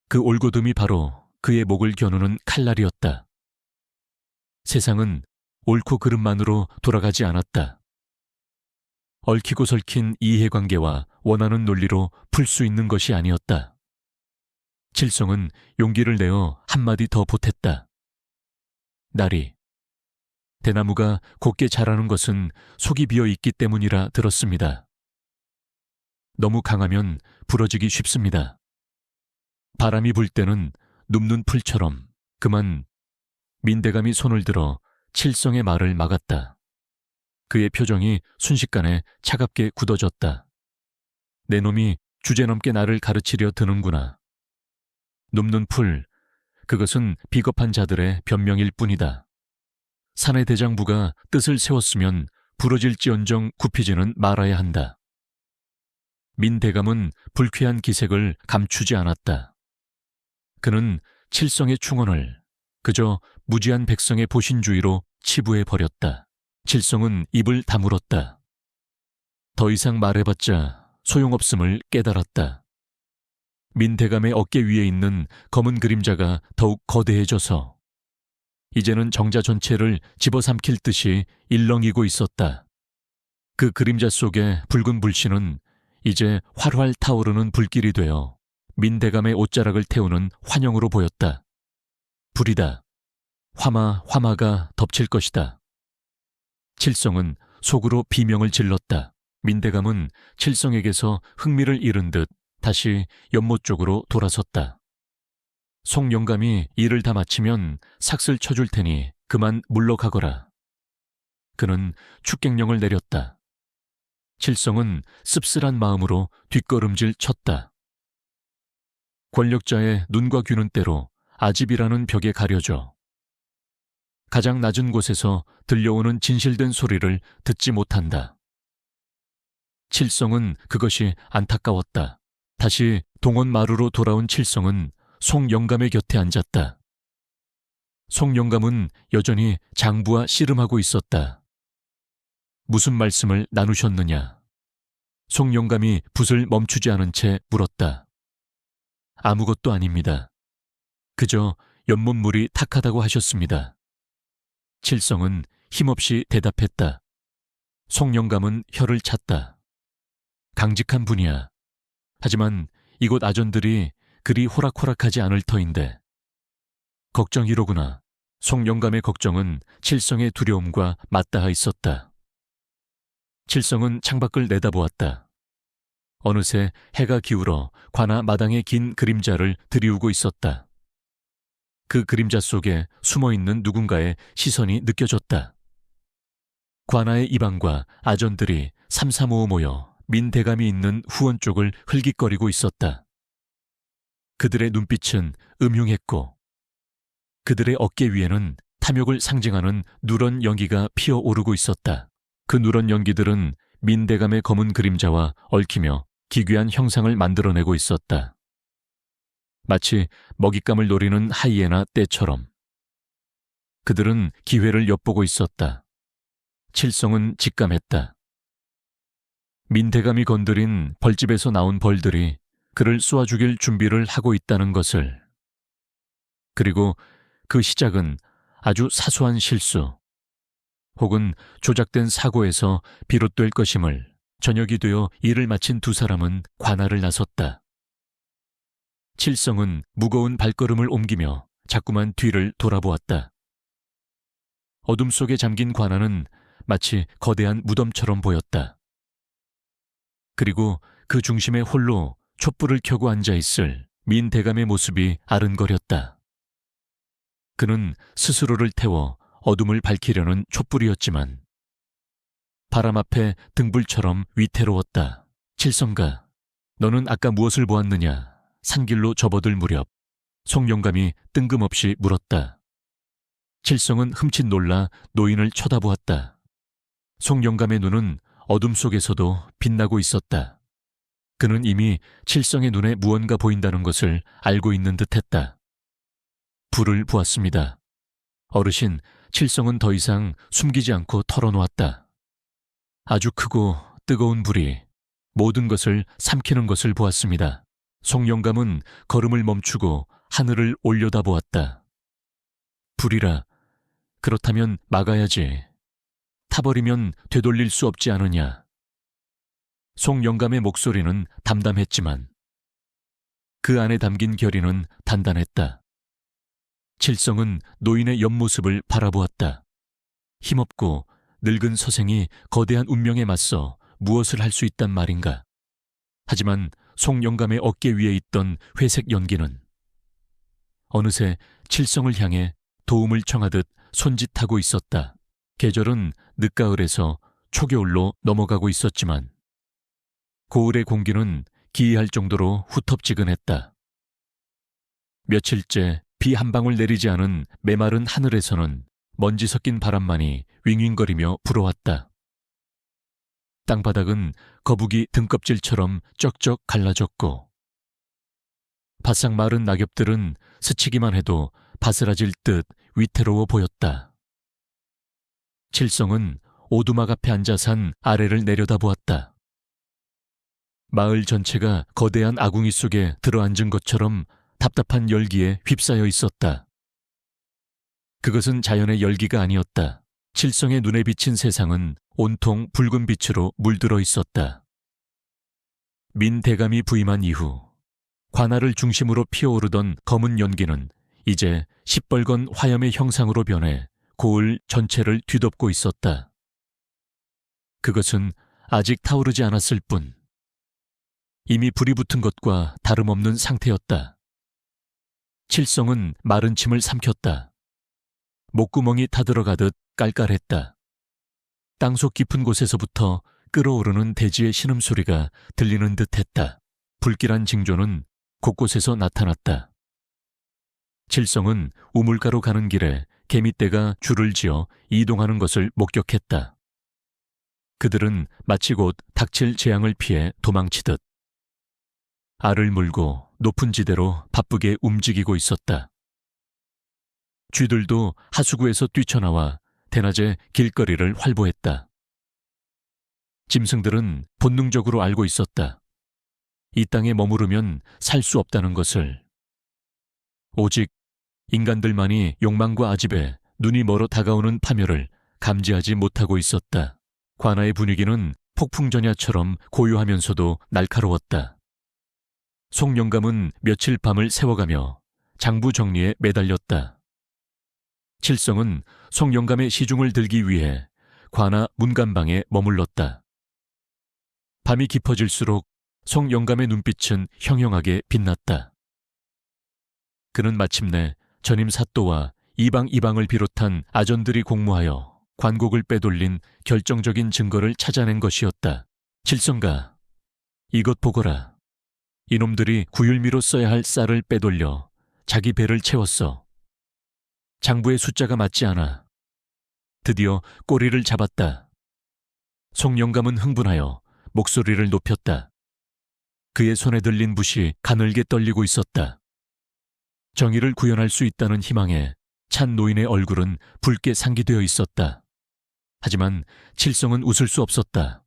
그 올고듬이 바로 그의 목을 겨누는 칼날이었다. 세상은 옳고 그름만으로 돌아가지 않았다. 얽히고 설킨 이해관계와 원하는 논리로 풀 수 있는 것이 아니었다. 칠성은 용기를 내어 한마디 더 보탰다. 나리, 대나무가 곱게 자라는 것은 속이 비어 있기 때문이라 들었습니다. 너무 강하면 부러지기 쉽습니다. 바람이 불 때는 눕는 풀처럼. 그만. 민대감이 손을 들어 칠성의 말을 막았다. 그의 표정이 순식간에 차갑게 굳어졌다. 내 놈이 주제넘게 나를 가르치려 드는구나. 눕는 풀, 그것은 비겁한 자들의 변명일 뿐이다. 사내 대장부가 뜻을 세웠으면 부러질지언정 굽히지는 말아야 한다. 민대감은 불쾌한 기색을 감추지 않았다. 그는 칠성의 충언을 그저 무지한 백성의 보신주의로 치부해버렸다. 칠성은 입을 다물었다. 더 이상 말해봤자 소용없음을 깨달았다. 민대감의 어깨 위에 있는 검은 그림자가 더욱 거대해져서 이제는 정자 전체를 집어삼킬 듯이 일렁이고 있었다. 그 그림자 속의 붉은 불씨는 이제 활활 타오르는 불길이 되어 민대감의 옷자락을 태우는 환영으로 보였다. 불이다. 화마가 덮칠 것이다. 칠성은 속으로 비명을 질렀다. 민대감은 칠성에게서 흥미를 잃은 듯 다시 연못 쪽으로 돌아섰다. 송영감이 일을 다 마치면 삭슬 쳐줄 테니 그만 물러가거라. 그는 축객령을 내렸다. 칠성은 씁쓸한 마음으로 뒷걸음질 쳤다. 권력자의 눈과 귀는 때로 아집이라는 벽에 가려져 가장 낮은 곳에서 들려오는 진실된 소리를 듣지 못한다. 칠성은 그것이 안타까웠다. 다시 동원마루로 돌아온 칠성은 송영감의 곁에 앉았다. 송영감은 여전히 장부와 씨름하고 있었다. 무슨 말씀을 나누셨느냐? 송영감이 붓을 멈추지 않은 채 물었다. 아무것도 아닙니다. 그저 연못물이 탁하다고 하셨습니다. 칠성은 힘없이 대답했다. 송영감은 혀를 찼다. 강직한 분이야. 하지만 이곳 아전들이 그리 호락호락하지 않을 터인데. 걱정이로구나. 송영감의 걱정은 칠성의 두려움과 맞닿아 있었다. 칠성은 창밖을 내다보았다. 어느새 해가 기울어 관아 마당의 긴 그림자를 들이우고 있었다. 그 그림자 속에 숨어있는 누군가의 시선이 느껴졌다. 관아의 이방과 아전들이 삼삼오오 모여 민대감이 있는 후원 쪽을 흘깃거리고 있었다. 그들의 눈빛은 음흉했고 그들의 어깨 위에는 탐욕을 상징하는 누런 연기가 피어오르고 있었다. 그 누런 연기들은 민대감의 검은 그림자와 얽히며 기괴한 형상을 만들어내고 있었다. 마치 먹잇감을 노리는 하이에나 떼처럼. 그들은 기회를 엿보고 있었다. 칠성은 직감했다. 민대감이 건드린 벌집에서 나온 벌들이 그를 쏘아 죽일 준비를 하고 있다는 것을. 그리고 그 시작은 아주 사소한 실수 혹은 조작된 사고에서 비롯될 것임을 저녁이 되어 일을 마친 두 사람은 관아를 나섰다. 칠성은 무거운 발걸음을 옮기며 자꾸만 뒤를 돌아보았다. 어둠 속에 잠긴 관아는 마치 거대한 무덤처럼 보였다. 그리고 그 중심에 홀로 촛불을 켜고 앉아있을 민대감의 모습이 아른거렸다. 그는 스스로를 태워 어둠을 밝히려는 촛불이었지만 바람 앞에 등불처럼 위태로웠다. 칠성가, 너는 아까 무엇을 보았느냐? 산길로 접어들 무렵 송영감이 뜬금없이 물었다. 칠성은 흠칫 놀라 노인을 쳐다보았다. 송영감의 눈은 어둠 속에서도 빛나고 있었다. 그는 이미 칠성의 눈에 무언가 보인다는 것을 알고 있는 듯했다. 불을 보았습니다. 어르신, 칠성은 더 이상 숨기지 않고 털어놓았다. 아주 크고 뜨거운 불이 모든 것을 삼키는 것을 보았습니다. 송영감은 걸음을 멈추고 하늘을 올려다보았다. 불이라. 그렇다면 막아야지. 타버리면 되돌릴 수 없지 않으냐. 송영감의 목소리는 담담했지만 그 안에 담긴 결의는 단단했다. 칠성은 노인의 옆모습을 바라보았다. 힘없고 늙은 서생이 거대한 운명에 맞서 무엇을 할 수 있단 말인가. 하지만 송영감의 어깨 위에 있던 회색 연기는 어느새 칠성을 향해 도움을 청하듯 손짓하고 있었다. 계절은 늦가을에서 초겨울로 넘어가고 있었지만 고을의 공기는 기이할 정도로 후텁지근했다. 며칠째 비 한 방울 내리지 않은 메마른 하늘에서는 먼지 섞인 바람만이 윙윙거리며 불어왔다. 땅바닥은 거북이 등껍질처럼 쩍쩍 갈라졌고 바싹 마른 낙엽들은 스치기만 해도 바스라질 듯 위태로워 보였다. 칠성은 오두막 앞에 앉아 산 아래를 내려다보았다. 마을 전체가 거대한 아궁이 속에 들어앉은 것처럼 답답한 열기에 휩싸여 있었다. 그것은 자연의 열기가 아니었다. 칠성의 눈에 비친 세상은 온통 붉은 빛으로 물들어 있었다. 민대감이 부임한 이후 관아를 중심으로 피어오르던 검은 연기는 이제 시뻘건 화염의 형상으로 변해 고을 전체를 뒤덮고 있었다. 그것은 아직 타오르지 않았을 뿐 이미 불이 붙은 것과 다름없는 상태였다. 칠성은 마른 침을 삼켰다. 목구멍이 타들어가듯 깔깔했다. 땅속 깊은 곳에서부터 끓어오르는 대지의 신음소리가 들리는 듯했다. 불길한 징조는 곳곳에서 나타났다. 칠성은 우물가로 가는 길에 개미떼가 줄을 지어 이동하는 것을 목격했다. 그들은 마치 곧 닥칠 재앙을 피해 도망치듯 알을 물고 높은 지대로 바쁘게 움직이고 있었다. 쥐들도 하수구에서 뛰쳐나와 대낮에 길거리를 활보했다. 짐승들은 본능적으로 알고 있었다. 이 땅에 머무르면 살 수 없다는 것을. 오직 인간들만이 욕망과 아집에 눈이 멀어 다가오는 파멸을 감지하지 못하고 있었다. 관아의 분위기는 폭풍전야처럼 고요하면서도 날카로웠다. 송영감은 며칠 밤을 세워가며 장부 정리에 매달렸다. 칠성은 송영감의 시중을 들기 위해 관아 문간방에 머물렀다. 밤이 깊어질수록 송영감의 눈빛은 형형하게 빛났다. 그는 마침내 전임 사또와 이방을 비롯한 아전들이 공모하여 관곡을 빼돌린 결정적인 증거를 찾아낸 것이었다. 칠성가, 이것 보거라. 이놈들이 구율미로 써야 할 쌀을 빼돌려 자기 배를 채웠어. 장부의 숫자가 맞지 않아. 드디어 꼬리를 잡았다. 송영감은 흥분하여 목소리를 높였다. 그의 손에 들린 붓이 가늘게 떨리고 있었다. 정의를 구현할 수 있다는 희망에 찬 노인의 얼굴은 붉게 상기되어 있었다. 하지만 칠성은 웃을 수 없었다.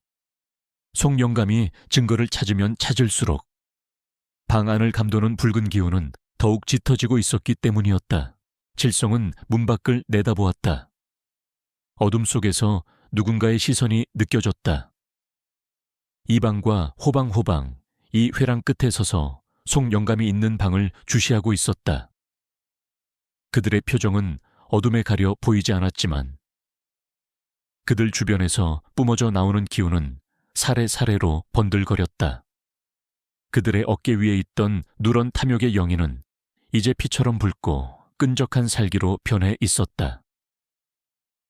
송영감이 증거를 찾으면 찾을수록 방 안을 감도는 붉은 기운은 더욱 짙어지고 있었기 때문이었다. 칠성은 문 밖을 내다보았다. 어둠 속에서 누군가의 시선이 느껴졌다. 이방과 호방 이 회랑 끝에 서서 송영감이 있는 방을 주시하고 있었다. 그들의 표정은 어둠에 가려 보이지 않았지만 그들 주변에서 뿜어져 나오는 기운은 사레사레로 번들거렸다. 그들의 어깨 위에 있던 누런 탐욕의 영희는 이제 피처럼 붉고 끈적한 살기로 변해 있었다.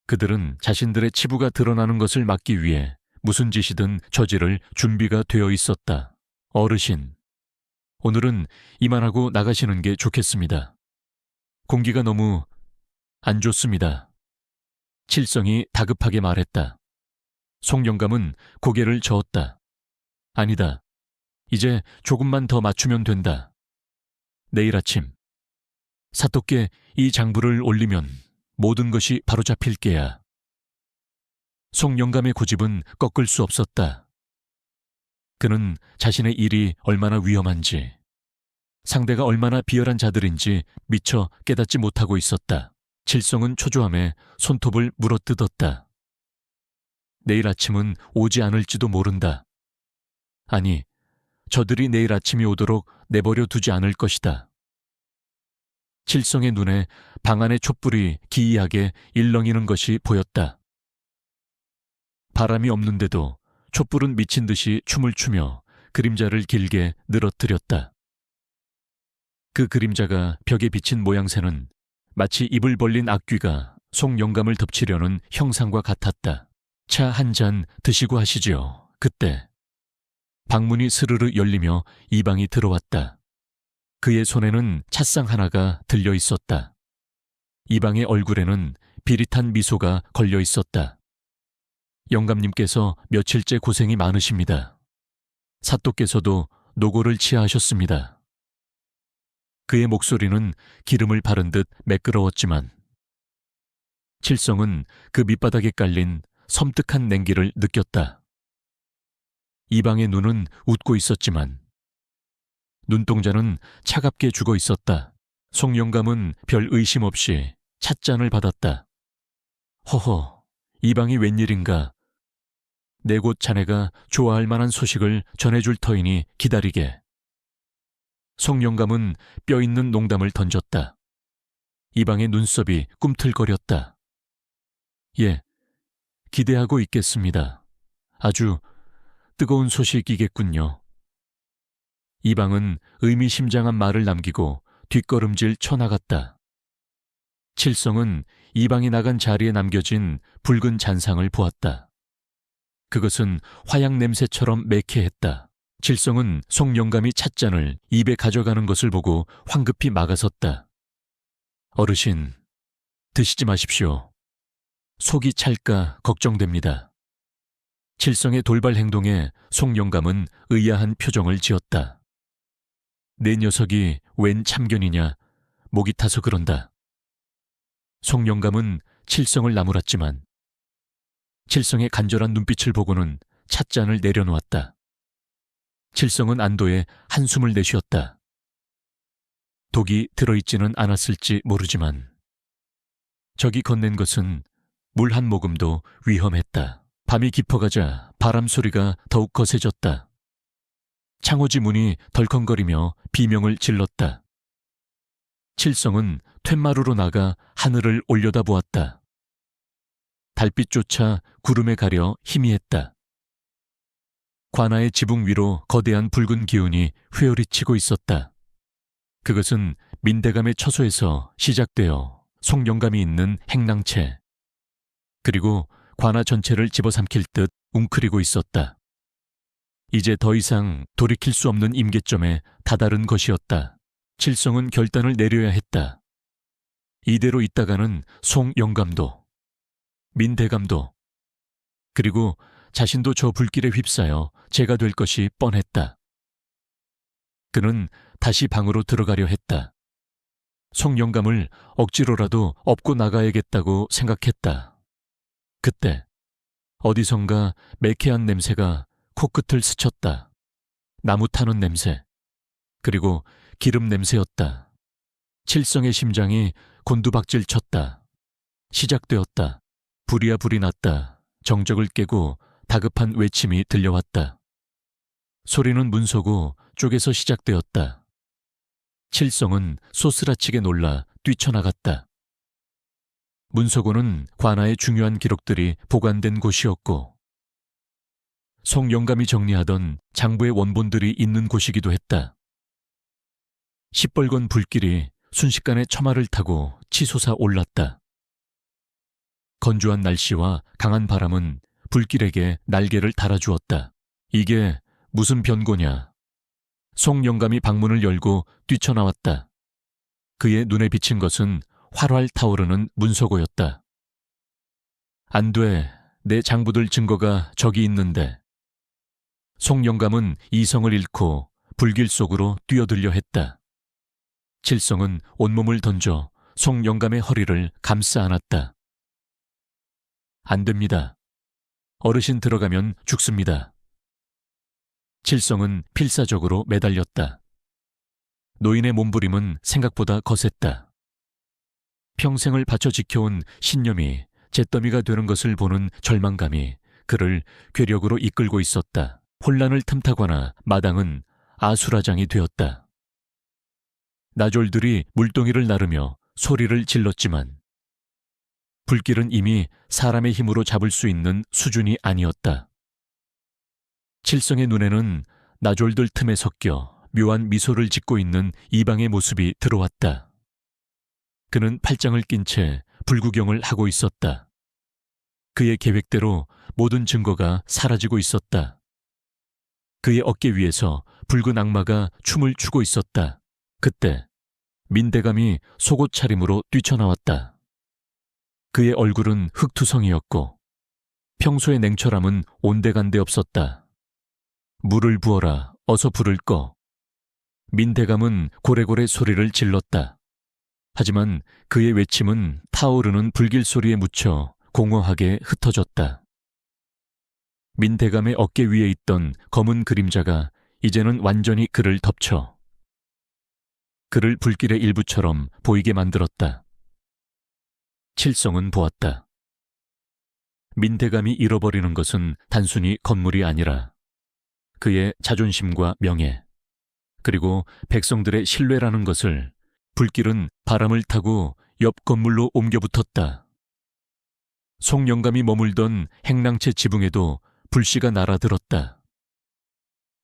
그들은 자신들의 치부가 드러나는 것을 막기 위해 무슨 짓이든 저지를 준비가 되어 있었다. 어르신, 오늘은 이만하고 나가시는 게 좋겠습니다. 공기가 너무 안 좋습니다. 칠성이 다급하게 말했다. 송영감은 고개를 저었다. 아니다. 이제 조금만 더 맞추면 된다. 내일 아침 사또께 이 장부를 올리면 모든 것이 바로잡힐 게야. 송영감의 고집은 꺾을 수 없었다. 그는 자신의 일이 얼마나 위험한지, 상대가 얼마나 비열한 자들인지 미처 깨닫지 못하고 있었다. 칠성은 초조함에 손톱을 물어뜯었다. 내일 아침은 오지 않을지도 모른다. 아니, 저들이 내일 아침이 오도록 내버려 두지 않을 것이다. 칠성의 눈에 방 안의 촛불이 기이하게 일렁이는 것이 보였다. 바람이 없는데도 촛불은 미친 듯이 춤을 추며 그림자를 길게 늘어뜨렸다. 그 그림자가 벽에 비친 모양새는 마치 입을 벌린 악귀가 송영감을 덮치려는 형상과 같았다. 차 한 잔 드시고 하시지요. 그때 방문이 스르르 열리며 이방이 들어왔다. 그의 손에는 찻상 하나가 들려 있었다. 이방의 얼굴에는 비릿한 미소가 걸려 있었다. 영감님께서 며칠째 고생이 많으십니다. 사또께서도 노고를 치하하셨습니다. 그의 목소리는 기름을 바른 듯 매끄러웠지만 칠성은 그 밑바닥에 깔린 섬뜩한 냉기를 느꼈다. 이방의 눈은 웃고 있었지만 눈동자는 차갑게 죽어 있었다. 송영감은 별 의심 없이 찻잔을 받았다. 허허, 이방이 웬일인가. 내 곧 자네가 좋아할 만한 소식을 전해줄 터이니 기다리게. 송영감은 뼈있는 농담을 던졌다. 이방의 눈썹이 꿈틀거렸다. 예, 기대하고 있겠습니다. 아주 뜨거운 소식이겠군요. 이방은 의미심장한 말을 남기고 뒷걸음질 쳐나갔다. 칠성은 이방이 나간 자리에 남겨진 붉은 잔상을 보았다. 그것은 화약 냄새처럼 매캐했다. 칠성은 송영감이 찻잔을 입에 가져가는 것을 보고 황급히 막아섰다. 어르신, 드시지 마십시오. 속이 찰까 걱정됩니다. 칠성의 돌발 행동에 송영감은 의아한 표정을 지었다. 내 녀석이 웬 참견이냐, 목이 타서 그런다. 송영감은 칠성을 나무랐지만 칠성의 간절한 눈빛을 보고는 찻잔을 내려놓았다. 칠성은 안도에 한숨을 내쉬었다. 독이 들어있지는 않았을지 모르지만 적이 건넨 것은 물 한 모금도 위험했다. 밤이 깊어가자 바람 소리가 더욱 거세졌다. 창호지 문이 덜컹거리며 비명을 질렀다. 칠성은 툇마루로 나가 하늘을 올려다보았다. 달빛조차 구름에 가려 희미했다. 관아의 지붕 위로 거대한 붉은 기운이 회오리치고 있었다. 그것은 민대감의 처소에서 시작되어 송영감이 있는 행랑채, 그리고 관아 전체를 집어삼킬 듯 웅크리고 있었다. 이제 더 이상 돌이킬 수 없는 임계점에 다다른 것이었다. 칠성은 결단을 내려야 했다. 이대로 있다가는 송영감도, 민대감도, 그리고 자신도 저 불길에 휩싸여 죄가 될 것이 뻔했다. 그는 다시 방으로 들어가려 했다. 송영감을 억지로라도 업고 나가야겠다고 생각했다. 그때 어디선가 매캐한 냄새가 코끝을 스쳤다. 나무 타는 냄새, 그리고 기름 냄새였다. 칠성의 심장이 곤두박질 쳤다. 시작되었다. 불이야 불이 났다. 정적을 깨고 다급한 외침이 들려왔다. 소리는 문서고 쪽에서 시작되었다. 칠성은 소스라치게 놀라 뛰쳐나갔다. 문서고는 관아의 중요한 기록들이 보관된 곳이었고 송영감이 정리하던 장부의 원본들이 있는 곳이기도 했다. 시뻘건 불길이 순식간에 처마를 타고 치솟아 올랐다. 건조한 날씨와 강한 바람은 불길에게 날개를 달아주었다. 이게 무슨 변고냐. 송영감이 방문을 열고 뛰쳐나왔다. 그의 눈에 비친 것은 활활 타오르는 문서고였다. 안 돼, 내 장부들 증거가 저기 있는데. 송영감은 이성을 잃고 불길 속으로 뛰어들려 했다. 칠성은 온몸을 던져 송영감의 허리를 감싸 안았다. 안 됩니다. 어르신 들어가면 죽습니다. 칠성은 필사적으로 매달렸다. 노인의 몸부림은 생각보다 거셌다. 평생을 바쳐 지켜온 신념이 잿더미가 되는 것을 보는 절망감이 그를 괴력으로 이끌고 있었다. 혼란을 틈타거나 마당은 아수라장이 되었다. 나졸들이 물동이를 나르며 소리를 질렀지만 불길은 이미 사람의 힘으로 잡을 수 있는 수준이 아니었다. 칠성의 눈에는 나졸들 틈에 섞여 묘한 미소를 짓고 있는 이방의 모습이 들어왔다. 그는 팔짱을 낀 채 불구경을 하고 있었다. 그의 계획대로 모든 증거가 사라지고 있었다. 그의 어깨 위에서 붉은 악마가 춤을 추고 있었다. 그때 민대감이 속옷 차림으로 뛰쳐나왔다. 그의 얼굴은 흑투성이었고 평소의 냉철함은 온데간데 없었다. 물을 부어라, 어서 불을 꺼. 민대감은 고래고래 소리를 질렀다. 하지만 그의 외침은 타오르는 불길 소리에 묻혀 공허하게 흩어졌다. 민대감의 어깨 위에 있던 검은 그림자가 이제는 완전히 그를 덮쳐 그를 불길의 일부처럼 보이게 만들었다. 칠성은 보았다. 민대감이 잃어버리는 것은 단순히 건물이 아니라 그의 자존심과 명예, 그리고 백성들의 신뢰라는 것을 불길은 바람을 타고 옆 건물로 옮겨 붙었다. 송영감이 머물던 행랑채 지붕에도 불씨가 날아들었다.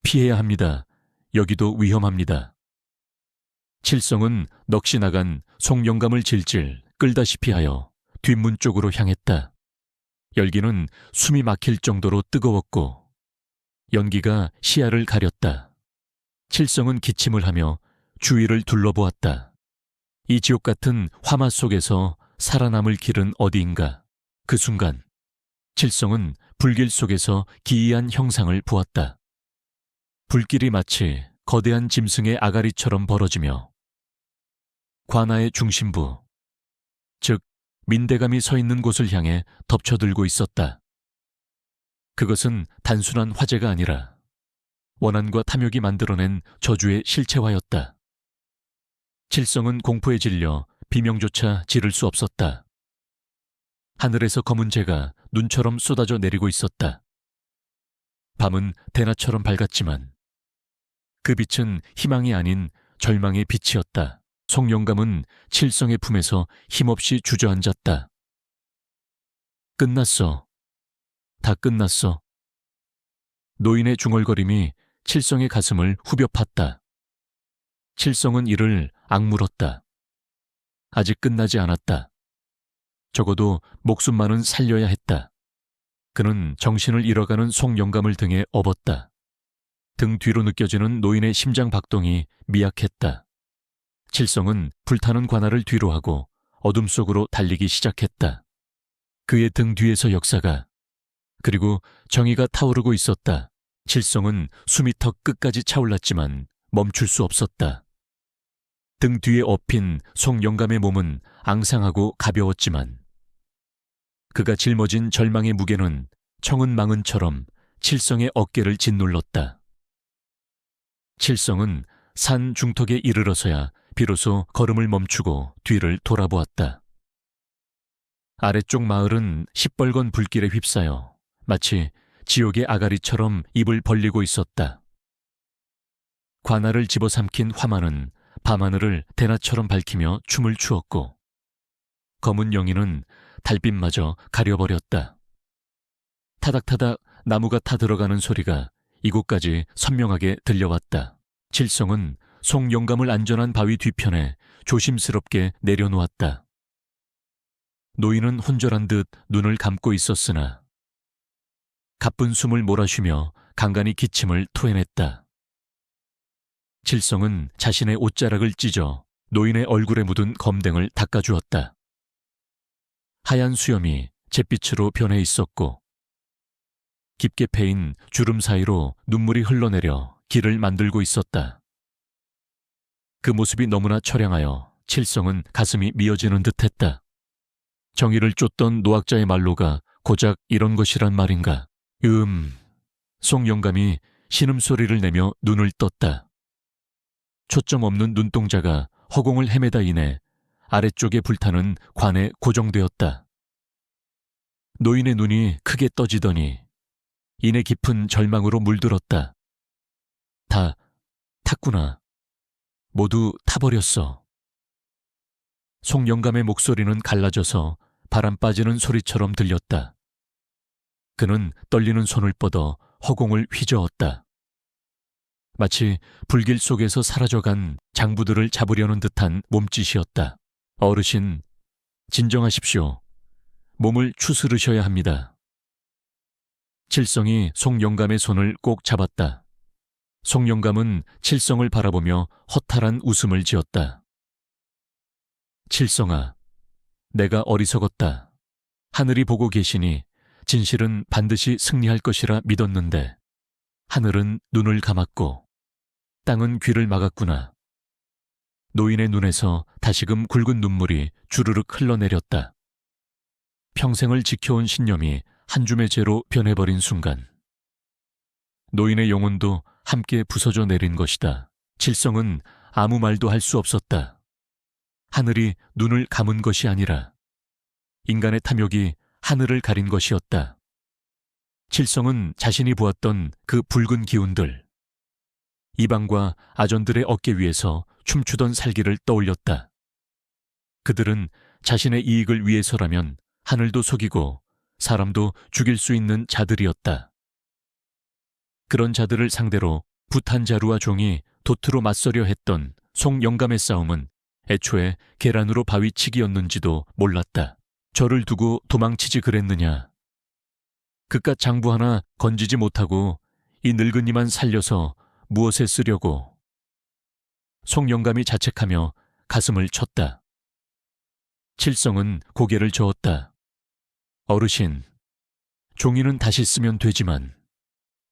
피해야 합니다. 여기도 위험합니다. 칠성은 넋이 나간 송영감을 질질 끌다시피 하여 뒷문 쪽으로 향했다. 열기는 숨이 막힐 정도로 뜨거웠고 연기가 시야를 가렸다. 칠성은 기침을 하며 주위를 둘러보았다. 이 지옥 같은 화마 속에서 살아남을 길은 어디인가. 그 순간 칠성은 불길 속에서 기이한 형상을 보았다. 불길이 마치 거대한 짐승의 아가리처럼 벌어지며 관아의 중심부, 즉 민대감이 서 있는 곳을 향해 덮쳐들고 있었다. 그것은 단순한 화재가 아니라 원한과 탐욕이 만들어낸 저주의 실체화였다. 칠성은 공포에 질려 비명조차 지를 수 없었다. 하늘에서 검은 재가 눈처럼 쏟아져 내리고 있었다. 밤은 대낮처럼 밝았지만 그 빛은 희망이 아닌 절망의 빛이었다. 송영감은 칠성의 품에서 힘없이 주저앉았다. 끝났어. 다 끝났어. 노인의 중얼거림이 칠성의 가슴을 후벼 팠다. 칠성은 이를 악물었다. 아직 끝나지 않았다. 적어도 목숨만은 살려야 했다. 그는 정신을 잃어가는 송영감을 등에 업었다. 등 뒤로 느껴지는 노인의 심장 박동이 미약했다. 칠성은 불타는 관아를 뒤로 하고 어둠 속으로 달리기 시작했다. 그의 등 뒤에서 역사가, 그리고 정의가 타오르고 있었다. 칠성은 숨이 턱 끝까지 차올랐지만 멈출 수 없었다. 등 뒤에 업힌 송영감의 몸은 앙상하고 가벼웠지만 그가 짊어진 절망의 무게는 청은 망은처럼 칠성의 어깨를 짓눌렀다. 칠성은 산 중턱에 이르러서야 비로소 걸음을 멈추고 뒤를 돌아보았다. 아래쪽 마을은 시뻘건 불길에 휩싸여 마치 지옥의 아가리처럼 입을 벌리고 있었다. 관아를 집어삼킨 화마는 밤하늘을 대낮처럼 밝히며 춤을 추었고 검은 영인은 달빛마저 가려버렸다. 타닥타닥 나무가 타들어가는 소리가 이곳까지 선명하게 들려왔다. 칠성은 송영감을 안전한 바위 뒤편에 조심스럽게 내려놓았다. 노인은 혼절한 듯 눈을 감고 있었으나 가쁜 숨을 몰아쉬며 간간히 기침을 토해냈다. 칠성은 자신의 옷자락을 찢어 노인의 얼굴에 묻은 검댕을 닦아주었다. 하얀 수염이 잿빛으로 변해 있었고 깊게 패인 주름 사이로 눈물이 흘러내려 길을 만들고 있었다. 그 모습이 너무나 처량하여 칠성은 가슴이 미어지는 듯했다. 정의를 쫓던 노학자의 말로가 고작 이런 것이란 말인가. 송 영감이 신음소리를 내며 눈을 떴다. 초점 없는 눈동자가 허공을 헤매다 이내 아래쪽에 불타는 관에 고정되었다. 노인의 눈이 크게 떠지더니 이내 깊은 절망으로 물들었다. 다 탔구나. 모두 타버렸어. 송 영감의 목소리는 갈라져서 바람 빠지는 소리처럼 들렸다. 그는 떨리는 손을 뻗어 허공을 휘저었다. 마치 불길 속에서 사라져간 장부들을 잡으려는 듯한 몸짓이었다. 어르신, 진정하십시오. 몸을 추스르셔야 합니다. 칠성이 송 영감의 손을 꼭 잡았다. 송 영감은 칠성을 바라보며 허탈한 웃음을 지었다. 칠성아, 내가 어리석었다. 하늘이 보고 계시니 진실은 반드시 승리할 것이라 믿었는데 하늘은 눈을 감았고 땅은 귀를 막았구나. 노인의 눈에서 다시금 굵은 눈물이 주르륵 흘러내렸다. 평생을 지켜온 신념이 한 줌의 재로 변해버린 순간 노인의 영혼도 함께 부서져 내린 것이다. 칠성은 아무 말도 할 수 없었다. 하늘이 눈을 감은 것이 아니라 인간의 탐욕이 하늘을 가린 것이었다. 칠성은 자신이 보았던 그 붉은 기운들, 이방과 아전들의 어깨 위에서 춤추던 살기를 떠올렸다. 그들은 자신의 이익을 위해서라면 하늘도 속이고 사람도 죽일 수 있는 자들이었다. 그런 자들을 상대로 부탄자루와 종이 도트로 맞서려 했던 송 영감의 싸움은 애초에 계란으로 바위치기였는지도 몰랐다. 저를 두고 도망치지 그랬느냐. 그깟 장부 하나 건지지 못하고 이 늙은이만 살려서 무엇에 쓰려고. 송 영감이 자책하며 가슴을 쳤다. 칠성은 고개를 저었다. 어르신, 종이는 다시 쓰면 되지만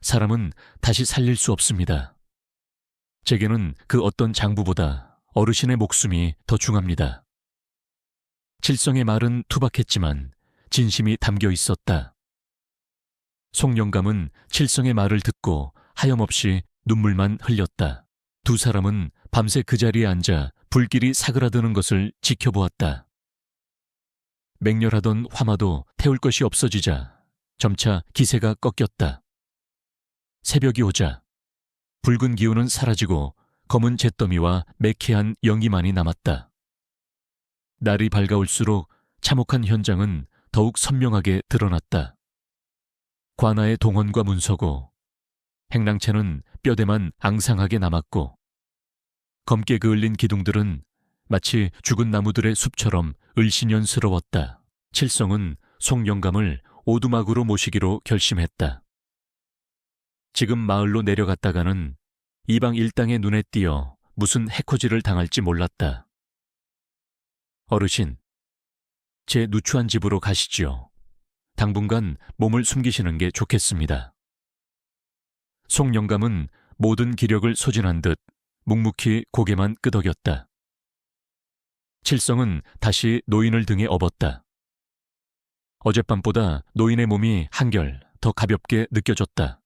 사람은 다시 살릴 수 없습니다. 제게는 그 어떤 장부보다 어르신의 목숨이 더 중합니다. 칠성의 말은 투박했지만 진심이 담겨 있었다. 송 영감은 칠성의 말을 듣고 하염없이 눈물만 흘렸다. 두 사람은 밤새 그 자리에 앉아 불길이 사그라드는 것을 지켜보았다. 맹렬하던 화마도 태울 것이 없어지자 점차 기세가 꺾였다. 새벽이 오자 붉은 기운은 사라지고 검은 잿더미와 매캐한 연기만이 남았다. 날이 밝아올수록 참혹한 현장은 더욱 선명하게 드러났다. 관아의 동원과 문서고 행랑채는 뼈대만 앙상하게 남았고 검게 그을린 기둥들은 마치 죽은 나무들의 숲처럼 을신연스러웠다. 칠성은 송 영감을 오두막으로 모시기로 결심했다. 지금 마을로 내려갔다가는 이방 일당의 눈에 띄어 무슨 해코지를 당할지 몰랐다. 어르신, 제 누추한 집으로 가시지요. 당분간 몸을 숨기시는 게 좋겠습니다. 송 영감은 모든 기력을 소진한 듯 묵묵히 고개만 끄덕였다. 칠성은 다시 노인을 등에 업었다. 어젯밤보다 노인의 몸이 한결 더 가볍게 느껴졌다.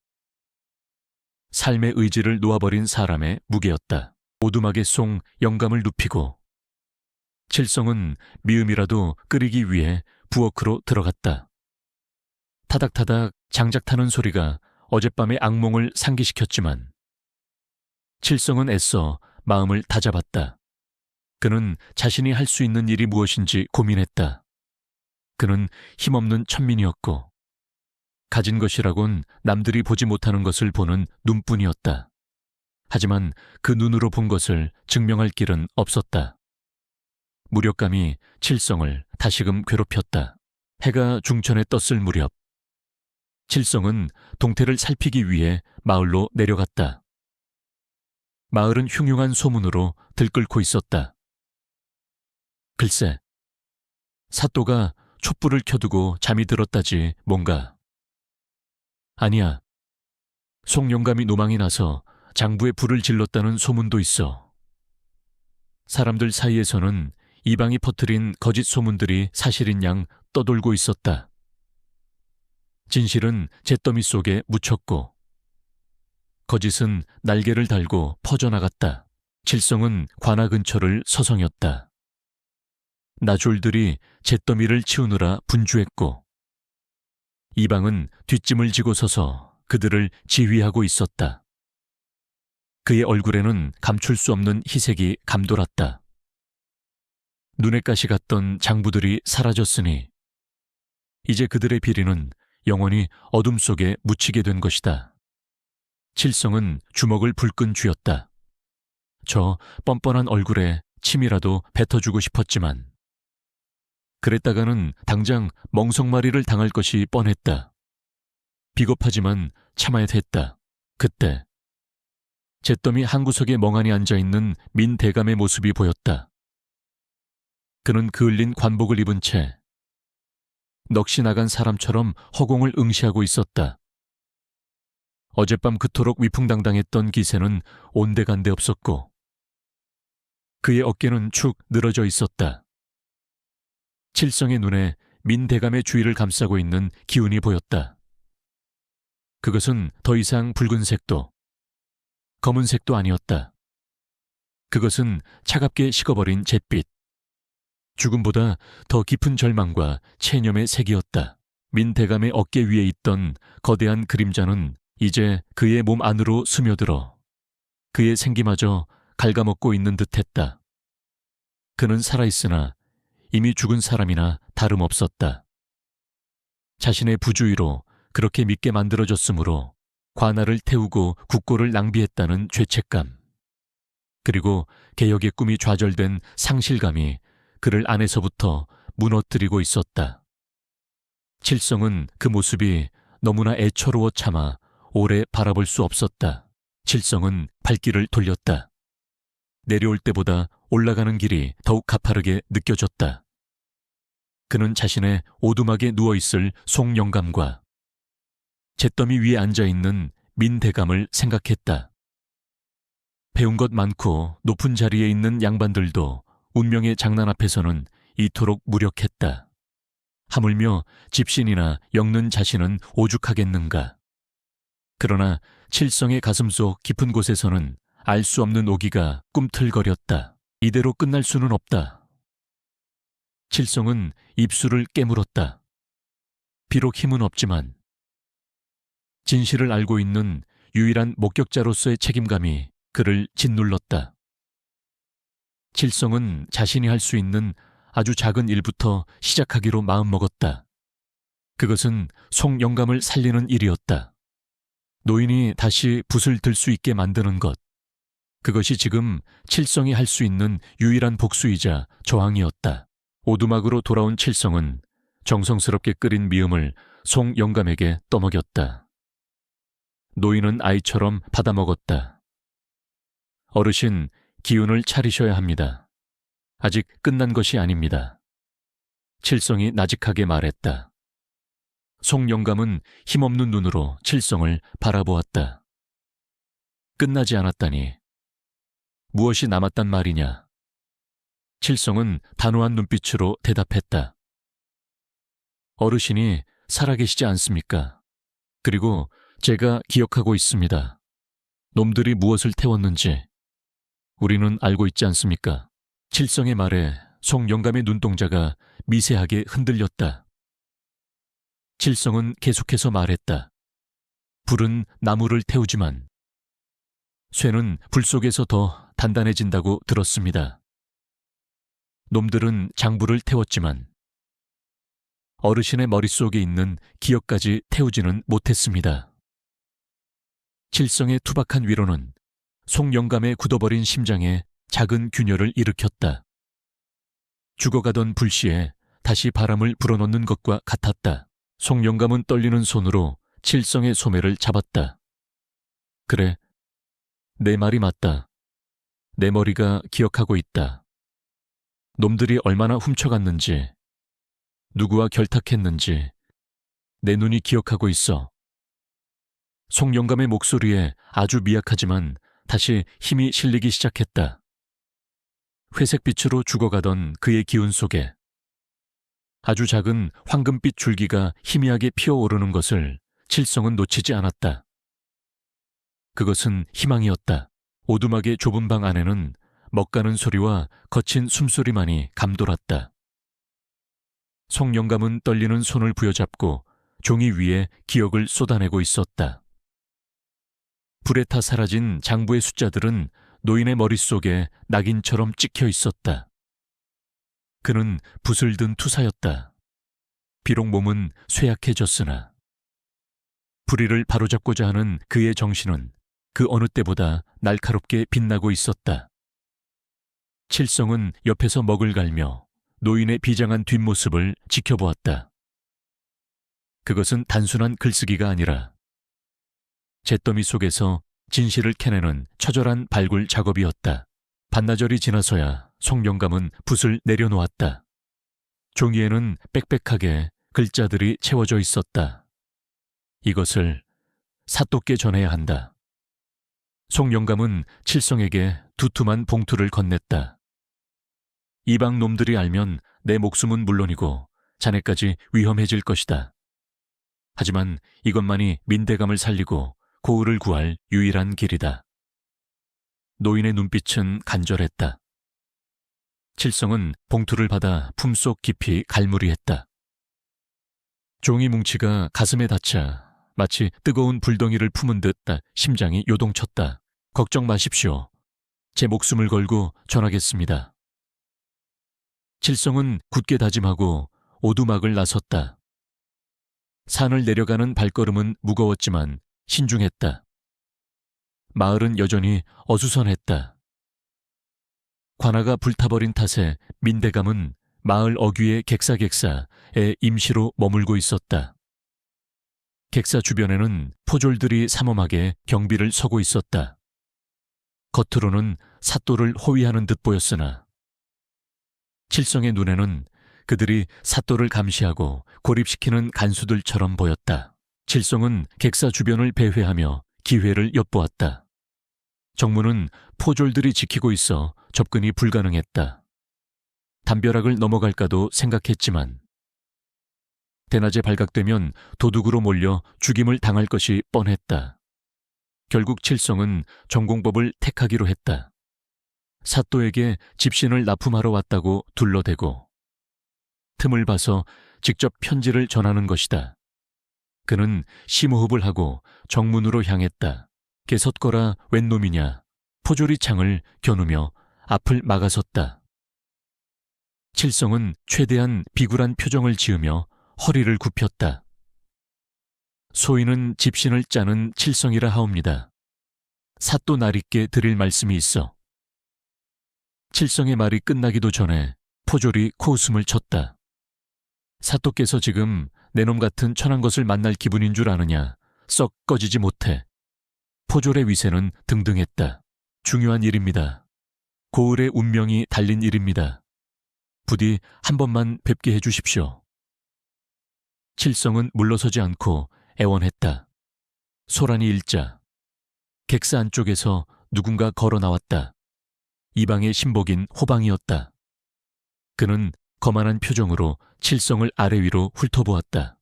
삶의 의지를 놓아버린 사람의 무게였다. 오두막에 송 영감을 눕히고 칠성은 미음이라도 끓이기 위해 부엌으로 들어갔다. 타닥타닥 장작 타는 소리가 어젯밤의 악몽을 상기시켰지만 칠성은 애써 마음을 다잡았다. 그는 자신이 할 수 있는 일이 무엇인지 고민했다. 그는 힘없는 천민이었고 가진 것이라곤 남들이 보지 못하는 것을 보는 눈뿐이었다. 하지만 그 눈으로 본 것을 증명할 길은 없었다. 무력감이 칠성을 다시금 괴롭혔다. 해가 중천에 떴을 무렵 칠성은 동태를 살피기 위해 마을로 내려갔다. 마을은 흉흉한 소문으로 들끓고 있었다. 글쎄, 사또가 촛불을 켜두고 잠이 들었다지 뭔가. 아니야. 송 영감이 노망이 나서 장부에 불을 질렀다는 소문도 있어. 사람들 사이에서는 이방이 퍼뜨린 거짓 소문들이 사실인 양 떠돌고 있었다. 진실은 잿더미 속에 묻혔고 거짓은 날개를 달고 퍼져나갔다. 칠성은 관아 근처를 서성였다. 나졸들이 잿더미를 치우느라 분주했고 이방은 뒷짐을 지고 서서 그들을 지휘하고 있었다. 그의 얼굴에는 감출 수 없는 희색이 감돌았다. 눈에 가시 갔던 장부들이 사라졌으니 이제 그들의 비리는 영원히 어둠 속에 묻히게 된 것이다. 칠성은 주먹을 불끈 쥐었다. 저 뻔뻔한 얼굴에 침이라도 뱉어주고 싶었지만 그랬다가는 당장 멍석마리를 당할 것이 뻔했다. 비겁하지만 참아야 했다. 그때 잿더미 한 구석에 멍하니 앉아있는 민 대감의 모습이 보였다. 그는 그을린 관복을 입은 채 넋이 나간 사람처럼 허공을 응시하고 있었다. 어젯밤 그토록 위풍당당했던 기세는 온데간데 없었고 그의 어깨는 축 늘어져 있었다. 칠성의 눈에 민 대감의 주위를 감싸고 있는 기운이 보였다. 그것은 더 이상 붉은색도 검은색도 아니었다. 그것은 차갑게 식어버린 잿빛. 죽음보다 더 깊은 절망과 체념의 색이었다. 민 대감의 어깨 위에 있던 거대한 그림자는 이제 그의 몸 안으로 스며들어 그의 생기마저 갉아먹고 있는 듯했다. 그는 살아있으나 이미 죽은 사람이나 다름없었다. 자신의 부주의로 그렇게 믿게 만들어졌으므로 관아를 태우고 국고를 낭비했다는 죄책감, 그리고 개혁의 꿈이 좌절된 상실감이 그를 안에서부터 무너뜨리고 있었다. 칠성은 그 모습이 너무나 애처로워 참아 오래 바라볼 수 없었다. 칠성은 발길을 돌렸다. 내려올 때보다 올라가는 길이 더욱 가파르게 느껴졌다. 그는 자신의 오두막에 누워있을 송영감과 잿더미 위에 앉아있는 민대감을 생각했다. 배운 것 많고 높은 자리에 있는 양반들도 운명의 장난 앞에서는 이토록 무력했다. 하물며 집신이나 엮는 자신은 오죽하겠는가. 그러나 칠성의 가슴속 깊은 곳에서는 알 수 없는 오기가 꿈틀거렸다. 이대로 끝날 수는 없다. 칠성은 입술을 깨물었다. 비록 힘은 없지만 진실을 알고 있는 유일한 목격자로서의 책임감이 그를 짓눌렀다. 칠성은 자신이 할 수 있는 아주 작은 일부터 시작하기로 마음먹었다. 그것은 송영감을 살리는 일이었다. 노인이 다시 붓을 들 수 있게 만드는 것. 그것이 지금 칠성이 할 수 있는 유일한 복수이자 저항이었다. 오두막으로 돌아온 칠성은 정성스럽게 끓인 미음을 송영감에게 떠먹였다. 노인은 아이처럼 받아먹었다. 어르신, 기운을 차리셔야 합니다. 아직 끝난 것이 아닙니다. 칠성이 나직하게 말했다. 송영감은 힘없는 눈으로 칠성을 바라보았다. 끝나지 않았다니. 무엇이 남았단 말이냐? 칠성은 단호한 눈빛으로 대답했다. 어르신이 살아계시지 않습니까? 그리고 제가 기억하고 있습니다. 놈들이 무엇을 태웠는지 우리는 알고 있지 않습니까? 칠성의 말에 송영감의 눈동자가 미세하게 흔들렸다. 칠성은 계속해서 말했다. 불은 나무를 태우지만 쇠는 불 속에서 더 단단해진다고 들었습니다. 놈들은 장부를 태웠지만 어르신의 머릿속에 있는 기억까지 태우지는 못했습니다. 칠성의 투박한 위로는 송영감의 굳어버린 심장에 작은 균열을 일으켰다. 죽어가던 불씨에 다시 바람을 불어넣는 것과 같았다. 송영감은 떨리는 손으로 칠성의 소매를 잡았다. 그래, 내 말이 맞다. 내 머리가 기억하고 있다. 놈들이 얼마나 훔쳐갔는지, 누구와 결탁했는지 내 눈이 기억하고 있어. 송영감의 목소리에 아주 미약하지만 다시 힘이 실리기 시작했다. 회색빛으로 죽어가던 그의 기운 속에 아주 작은 황금빛 줄기가 희미하게 피어오르는 것을 칠성은 놓치지 않았다. 그것은 희망이었다. 오두막의 좁은 방 안에는 먹가는 소리와 거친 숨소리만이 감돌았다. 송영감은 떨리는 손을 부여잡고 종이 위에 기억을 쏟아내고 있었다. 불에 타 사라진 장부의 숫자들은 노인의 머릿속에 낙인처럼 찍혀 있었다. 그는 붓을 든 투사였다. 비록 몸은 쇠약해졌으나 불의를 바로잡고자 하는 그의 정신은 그 어느 때보다 날카롭게 빛나고 있었다. 칠성은 옆에서 먹을 갈며 노인의 비장한 뒷모습을 지켜보았다. 그것은 단순한 글쓰기가 아니라 잿더미 속에서 진실을 캐내는 처절한 발굴 작업이었다. 반나절이 지나서야 송영감은 붓을 내려놓았다. 종이에는 빽빽하게 글자들이 채워져 있었다. 이것을 사또께 전해야 한다. 송영감은 칠성에게 두툼한 봉투를 건넸다. 이방 놈들이 알면 내 목숨은 물론이고 자네까지 위험해질 것이다. 하지만 이것만이 민대감을 살리고 고을을 구할 유일한 길이다. 노인의 눈빛은 간절했다. 칠성은 봉투를 받아 품속 깊이 갈무리했다. 종이 뭉치가 가슴에 닿자 마치 뜨거운 불덩이를 품은 듯 심장이 요동쳤다. 걱정 마십시오. 제 목숨을 걸고 전하겠습니다. 칠성은 굳게 다짐하고 오두막을 나섰다. 산을 내려가는 발걸음은 무거웠지만 신중했다. 마을은 여전히 어수선했다. 관아가 불타버린 탓에 민대감은 마을 어귀의 객사에 임시로 머물고 있었다. 객사 주변에는 포졸들이 삼엄하게 경비를 서고 있었다. 겉으로는 사또를 호위하는 듯 보였으나 칠성의 눈에는 그들이 사또를 감시하고 고립시키는 간수들처럼 보였다. 칠성은 객사 주변을 배회하며 기회를 엿보았다. 정문은 포졸들이 지키고 있어 접근이 불가능했다. 담벼락을 넘어갈까도 생각했지만 대낮에 발각되면 도둑으로 몰려 죽임을 당할 것이 뻔했다. 결국 칠성은 전공법을 택하기로 했다. 사또에게 집신을 납품하러 왔다고 둘러대고 틈을 봐서 직접 편지를 전하는 것이다. 그는 심호흡을 하고 정문으로 향했다. 개섰거라 웬 놈이냐. 포졸이 창을 겨누며 앞을 막아섰다. 칠성은 최대한 비굴한 표정을 지으며 허리를 굽혔다. 소인은 집신을 짜는 칠성이라 하옵니다. 사또 날있게 드릴 말씀이 있어. 칠성의 말이 끝나기도 전에 포졸이 코웃음을 쳤다. 사또께서 지금 내놈 같은 천한 것을 만날 기분인 줄 아느냐. 썩 꺼지지 못해. 포졸의 위세는 등등했다. 중요한 일입니다. 고을의 운명이 달린 일입니다. 부디 한 번만 뵙게 해주십시오. 칠성은 물러서지 않고 애원했다. 소란이 일자 객사 안쪽에서 누군가 걸어 나왔다. 이방의 신복인 호방이었다. 그는 거만한 표정으로 칠성을 아래 위로 훑어보았다.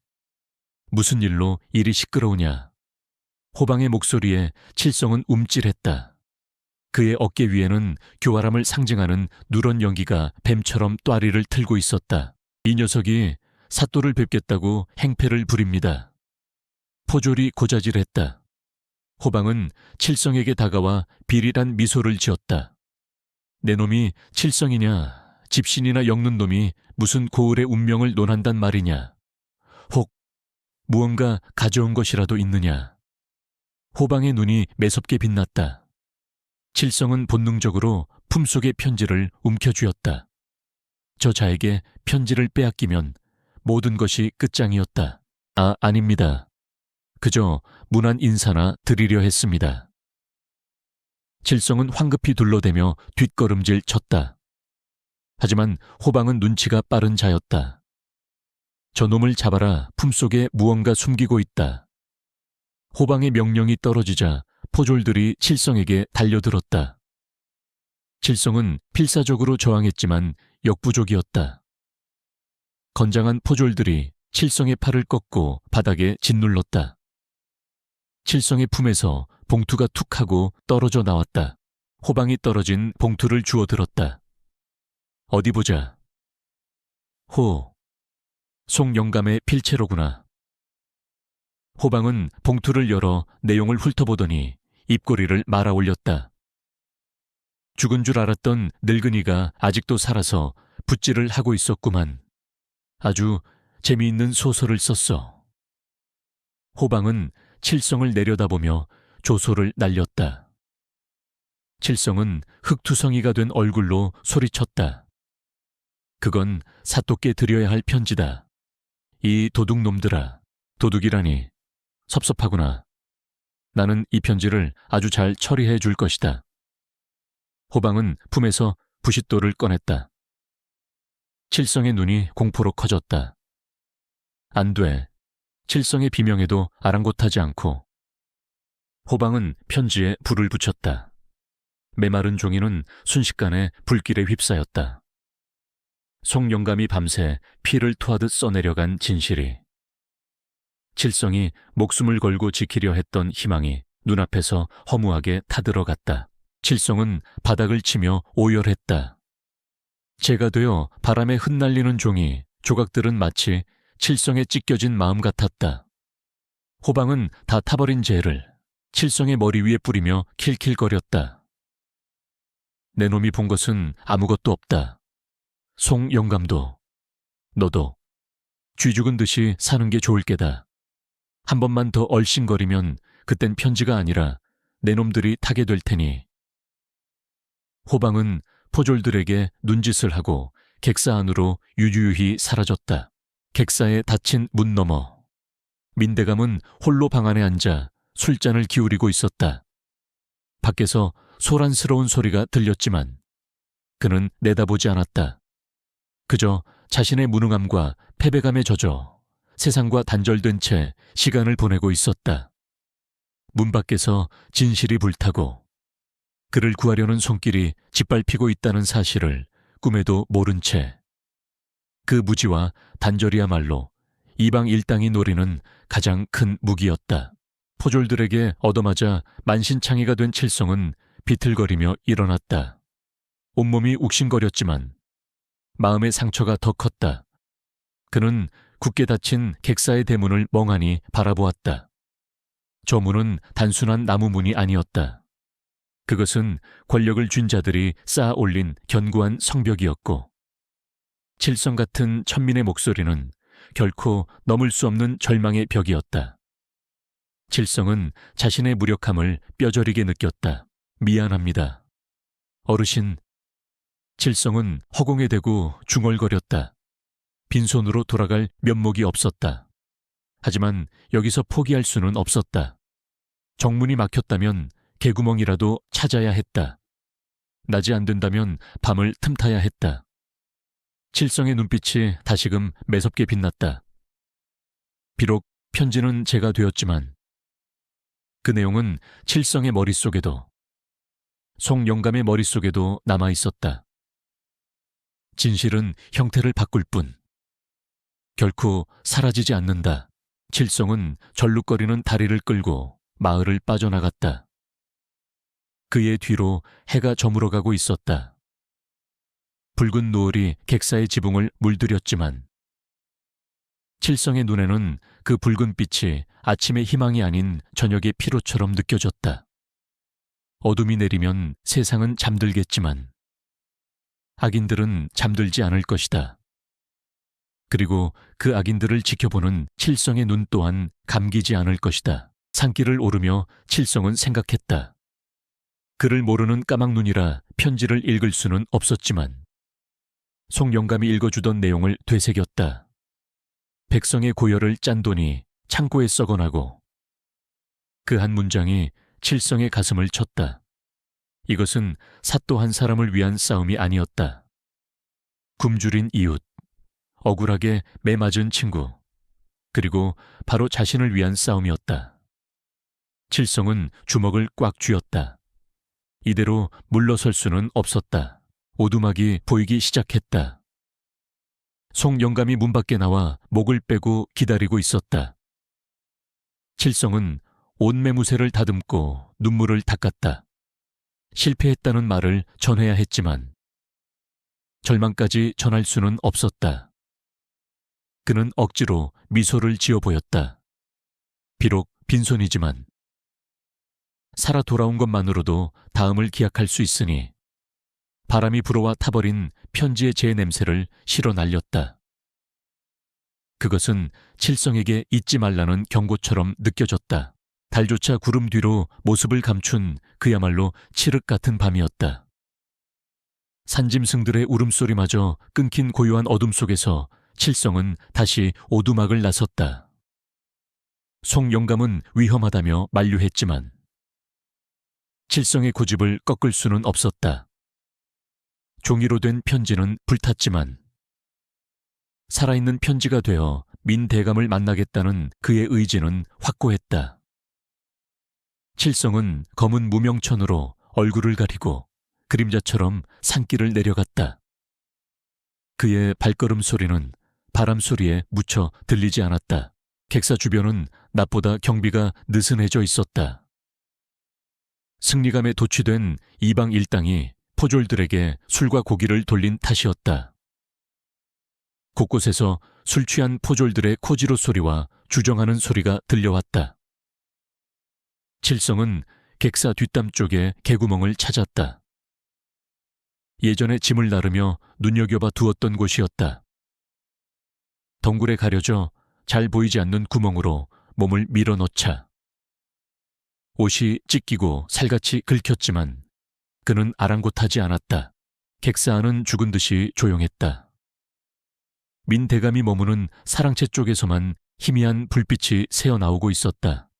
무슨 일로 이리 시끄러우냐. 호방의 목소리에 칠성은 움찔했다. 그의 어깨 위에는 교활함을 상징하는 누런 연기가 뱀처럼 또아리를 틀고 있었다. 이 녀석이 사또를 뵙겠다고 행패를 부립니다. 포졸이 고자질했다. 호방은 칠성에게 다가와 비릴한 미소를 지었다. 내 놈이 칠성이냐 집신이나 엮는 놈이 무슨 고을의 운명을 논한단 말이냐. 혹 무언가 가져온 것이라도 있느냐. 호방의 눈이 매섭게 빛났다. 칠성은 본능적으로 품속의 편지를 움켜쥐었다. 저 자에게 편지를 빼앗기면 모든 것이 끝장이었다. 아닙니다. 그저 무난 인사나 드리려 했습니다. 칠성은 황급히 둘러대며 뒷걸음질 쳤다. 하지만 호방은 눈치가 빠른 자였다. 저놈을 잡아라. 품속에 무언가 숨기고 있다. 호방의 명령이 떨어지자 포졸들이 칠성에게 달려들었다. 칠성은 필사적으로 저항했지만 역부족이었다. 건장한 포졸들이 칠성의 팔을 꺾고 바닥에 짓눌렀다. 칠성의 품에서 봉투가 툭 하고 떨어져 나왔다. 호방이 떨어진 봉투를 주워 들었다. 어디 보자. 호. 송영감의 필체로구나. 호방은 봉투를 열어 내용을 훑어보더니 입꼬리를 말아 올렸다. 죽은 줄 알았던 늙은이가 아직도 살아서 붓질을 하고 있었구만. 아주 재미있는 소설을 썼어. 호방은 칠성을 내려다보며 조소를 날렸다. 칠성은 흑투성이가 된 얼굴로 소리쳤다. 그건 사또께 드려야 할 편지다. 이 도둑놈들아. 도둑이라니. 섭섭하구나. 나는 이 편지를 아주 잘 처리해 줄 것이다. 호방은 품에서 부싯돌을 꺼냈다. 칠성의 눈이 공포로 커졌다. 안 돼. 칠성의 비명에도 아랑곳하지 않고. 호방은 편지에 불을 붙였다. 메마른 종이는 순식간에 불길에 휩싸였다. 송영감이 밤새 피를 토하듯 써내려간 진실이. 칠성이 목숨을 걸고 지키려 했던 희망이 눈앞에서 허무하게 타들어갔다. 칠성은 바닥을 치며 오열했다. 재가 되어 바람에 흩날리는 종이, 조각들은 마치 칠성에 찢겨진 마음 같았다. 호방은 다 타버린 재를 칠성의 머리 위에 뿌리며 킬킬거렸다. 내 놈이 본 것은 아무것도 없다. 송영감도, 너도 쥐 죽은 듯이 사는 게 좋을 게다. 한 번만 더 얼씬거리면 그땐 편지가 아니라 내 놈들이 타게 될 테니. 호방은 포졸들에게 눈짓을 하고 객사 안으로 유유히 사라졌다. 객사의 닫힌 문 너머. 민대감은 홀로 방 안에 앉아 술잔을 기울이고 있었다. 밖에서 소란스러운 소리가 들렸지만 그는 내다보지 않았다. 그저 자신의 무능함과 패배감에 젖어 세상과 단절된 채 시간을 보내고 있었다. 문 밖에서 진실이 불타고 그를 구하려는 손길이 짓밟히고 있다는 사실을 꿈에도 모른 채 그 무지와 단절이야말로 이방 일당이 노리는 가장 큰 무기였다. 포졸들에게 얻어맞아 만신창이가 된 칠성은 비틀거리며 일어났다. 온몸이 욱신거렸지만 마음의 상처가 더 컸다. 그는 굳게 닫힌 객사의 대문을 멍하니 바라보았다. 저 문은 단순한 나무 문이 아니었다. 그것은 권력을 쥔 자들이 쌓아 올린 견고한 성벽이었고 칠성 같은 천민의 목소리는 결코 넘을 수 없는 절망의 벽이었다. 칠성은 자신의 무력함을 뼈저리게 느꼈다. 미안합니다. 어르신. 칠성은 허공에 대고 중얼거렸다. 빈손으로 돌아갈 면목이 없었다. 하지만 여기서 포기할 수는 없었다. 정문이 막혔다면 개구멍이라도 찾아야 했다. 낮이 안 된다면 밤을 틈타야 했다. 칠성의 눈빛이 다시금 매섭게 빛났다. 비록 편지는 제가 되었지만 그 내용은 칠성의 머릿속에도 송영감의 머릿속에도 남아있었다. 진실은 형태를 바꿀 뿐 결코 사라지지 않는다. 칠성은 절룩거리는 다리를 끌고 마을을 빠져나갔다. 그의 뒤로 해가 저물어가고 있었다. 붉은 노을이 객사의 지붕을 물들였지만 칠성의 눈에는 그 붉은 빛이 아침의 희망이 아닌 저녁의 피로처럼 느껴졌다. 어둠이 내리면 세상은 잠들겠지만 악인들은 잠들지 않을 것이다. 그리고 그 악인들을 지켜보는 칠성의 눈 또한 감기지 않을 것이다. 산길을 오르며 칠성은 생각했다. 그를 모르는 까막눈이라 편지를 읽을 수는 없었지만 송영감이 읽어주던 내용을 되새겼다. 백성의 고열을 짠돈이 창고에 썩어나고 그 한 문장이 칠성의 가슴을 쳤다. 이것은 사또 한 사람을 위한 싸움이 아니었다. 굶주린 이웃, 억울하게 매맞은 친구, 그리고 바로 자신을 위한 싸움이었다. 칠성은 주먹을 꽉 쥐었다. 이대로 물러설 수는 없었다. 오두막이 보이기 시작했다. 송 영감이 문 밖에 나와 목을 빼고 기다리고 있었다. 칠성은 옷매무새를 다듬고 눈물을 닦았다. 실패했다는 말을 전해야 했지만 절망까지 전할 수는 없었다. 그는 억지로 미소를 지어 보였다. 비록 빈손이지만 살아 돌아온 것만으로도 다음을 기약할 수 있으니 바람이 불어와 타버린 편지의 재 냄새를 실어 날렸다. 그것은 칠성에게 잊지 말라는 경고처럼 느껴졌다. 달조차 구름 뒤로 모습을 감춘 그야말로 칠흑 같은 밤이었다. 산짐승들의 울음소리마저 끊긴 고요한 어둠 속에서 칠성은 다시 오두막을 나섰다. 송 영감은 위험하다며 만류했지만 칠성의 고집을 꺾을 수는 없었다. 종이로 된 편지는 불탔지만 살아있는 편지가 되어 민대감을 만나겠다는 그의 의지는 확고했다. 칠성은 검은 무명천으로 얼굴을 가리고 그림자처럼 산길을 내려갔다. 그의 발걸음 소리는 바람 소리에 묻혀 들리지 않았다. 객사 주변은 낮보다 경비가 느슨해져 있었다. 승리감에 도취된 이방 일당이 포졸들에게 술과 고기를 돌린 탓이었다. 곳곳에서 술 취한 포졸들의 코지로 소리와 주정하는 소리가 들려왔다. 칠성은 객사 뒷담 쪽에 개구멍을 찾았다. 예전에 짐을 나르며 눈여겨봐 두었던 곳이었다. 덩굴에 가려져 잘 보이지 않는 구멍으로 몸을 밀어넣자 옷이 찢기고 살같이 긁혔지만 그는 아랑곳하지 않았다. 객사 안은 죽은 듯이 조용했다. 민대감이 머무는 사랑채 쪽에서만 희미한 불빛이 새어나오고 있었다.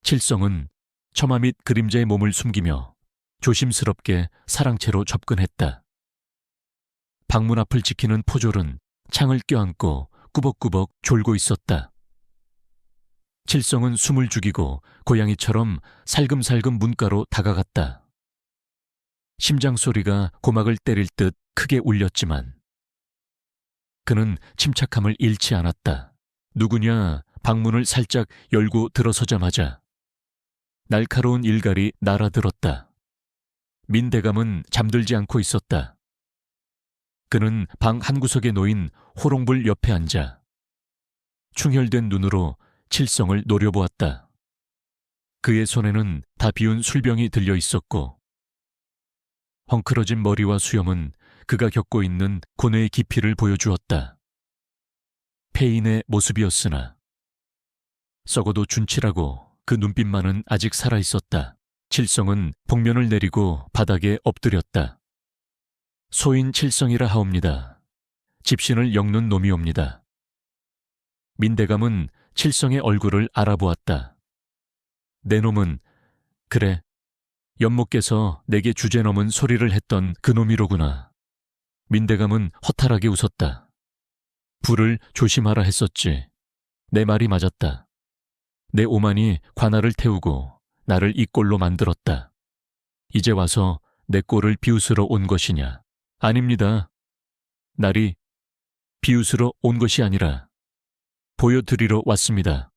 칠성은 처마 및 그림자의 몸을 숨기며 조심스럽게 사랑채로 접근했다. 방문 앞을 지키는 포졸은 창을 껴안고 꾸벅꾸벅 졸고 있었다. 칠성은 숨을 죽이고 고양이처럼 살금살금 문가로 다가갔다. 심장 소리가 고막을 때릴 듯 크게 울렸지만 그는 침착함을 잃지 않았다. 누구냐 방문을 살짝 열고 들어서자마자 날카로운 일갈이 날아들었다. 민대감은 잠들지 않고 있었다. 그는 방 한구석에 놓인 호롱불 옆에 앉아 충혈된 눈으로 칠성을 노려보았다. 그의 손에는 다 비운 술병이 들려 있었고 헝클어진 머리와 수염은 그가 겪고 있는 고뇌의 깊이를 보여주었다. 폐인의 모습이었으나 썩어도 준칠하고 그 눈빛만은 아직 살아있었다. 칠성은 복면을 내리고 바닥에 엎드렸다. 소인 칠성이라 하옵니다. 집신을 엮는 놈이옵니다. 민대감은 칠성의 얼굴을 알아보았다. 내 놈은 그래 연못께서 내게 주제넘은 소리를 했던 그 놈이로구나. 민대감은 허탈하게 웃었다. 불을 조심하라 했었지. 내 말이 맞았다. 내 오만이 관아를 태우고 나를 이 꼴로 만들었다. 이제 와서 내 꼴을 비웃으러 온 것이냐? 아닙니다. 날이 비웃으러 온 것이 아니라 보여드리러 왔습니다.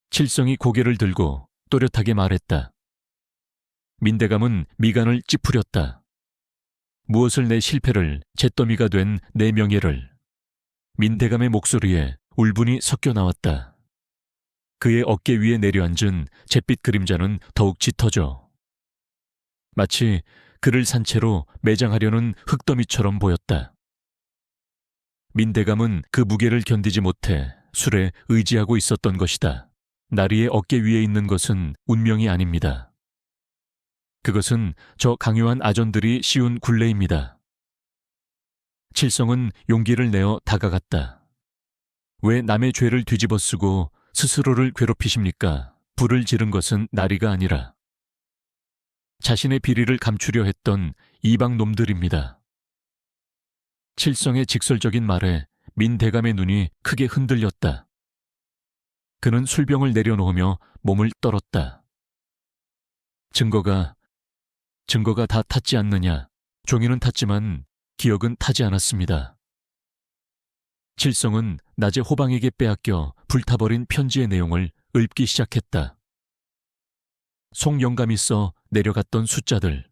칠성이 고개를 들고 또렷하게 말했다. 민대감은 미간을 찌푸렸다. 무엇을 내 실패를 잿더미가 된 내 명예를. 민대감의 목소리에 울분이 섞여 나왔다. 그의 어깨 위에 내려앉은 잿빛 그림자는 더욱 짙어져 마치 그를 산 채로 매장하려는 흙더미처럼 보였다. 민대감은 그 무게를 견디지 못해 술에 의지하고 있었던 것이다. 나리의 어깨 위에 있는 것은 운명이 아닙니다. 그것은 저 강요한 아전들이 씌운 굴레입니다. 칠성은 용기를 내어 다가갔다. 왜 남의 죄를 뒤집어쓰고 스스로를 괴롭히십니까? 불을 지른 것은 나리가 아니라 자신의 비리를 감추려 했던 이방 놈들입니다. 칠성의 직설적인 말에 민대감의 눈이 크게 흔들렸다. 그는 술병을 내려놓으며 몸을 떨었다. 증거가 다 탔지 않느냐. 종이는 탔지만 기억은 타지 않았습니다. 칠성은 낮에 호방에게 빼앗겨 불타버린 편지의 내용을 읊기 시작했다. 송 영감이 써 내려갔던 숫자들,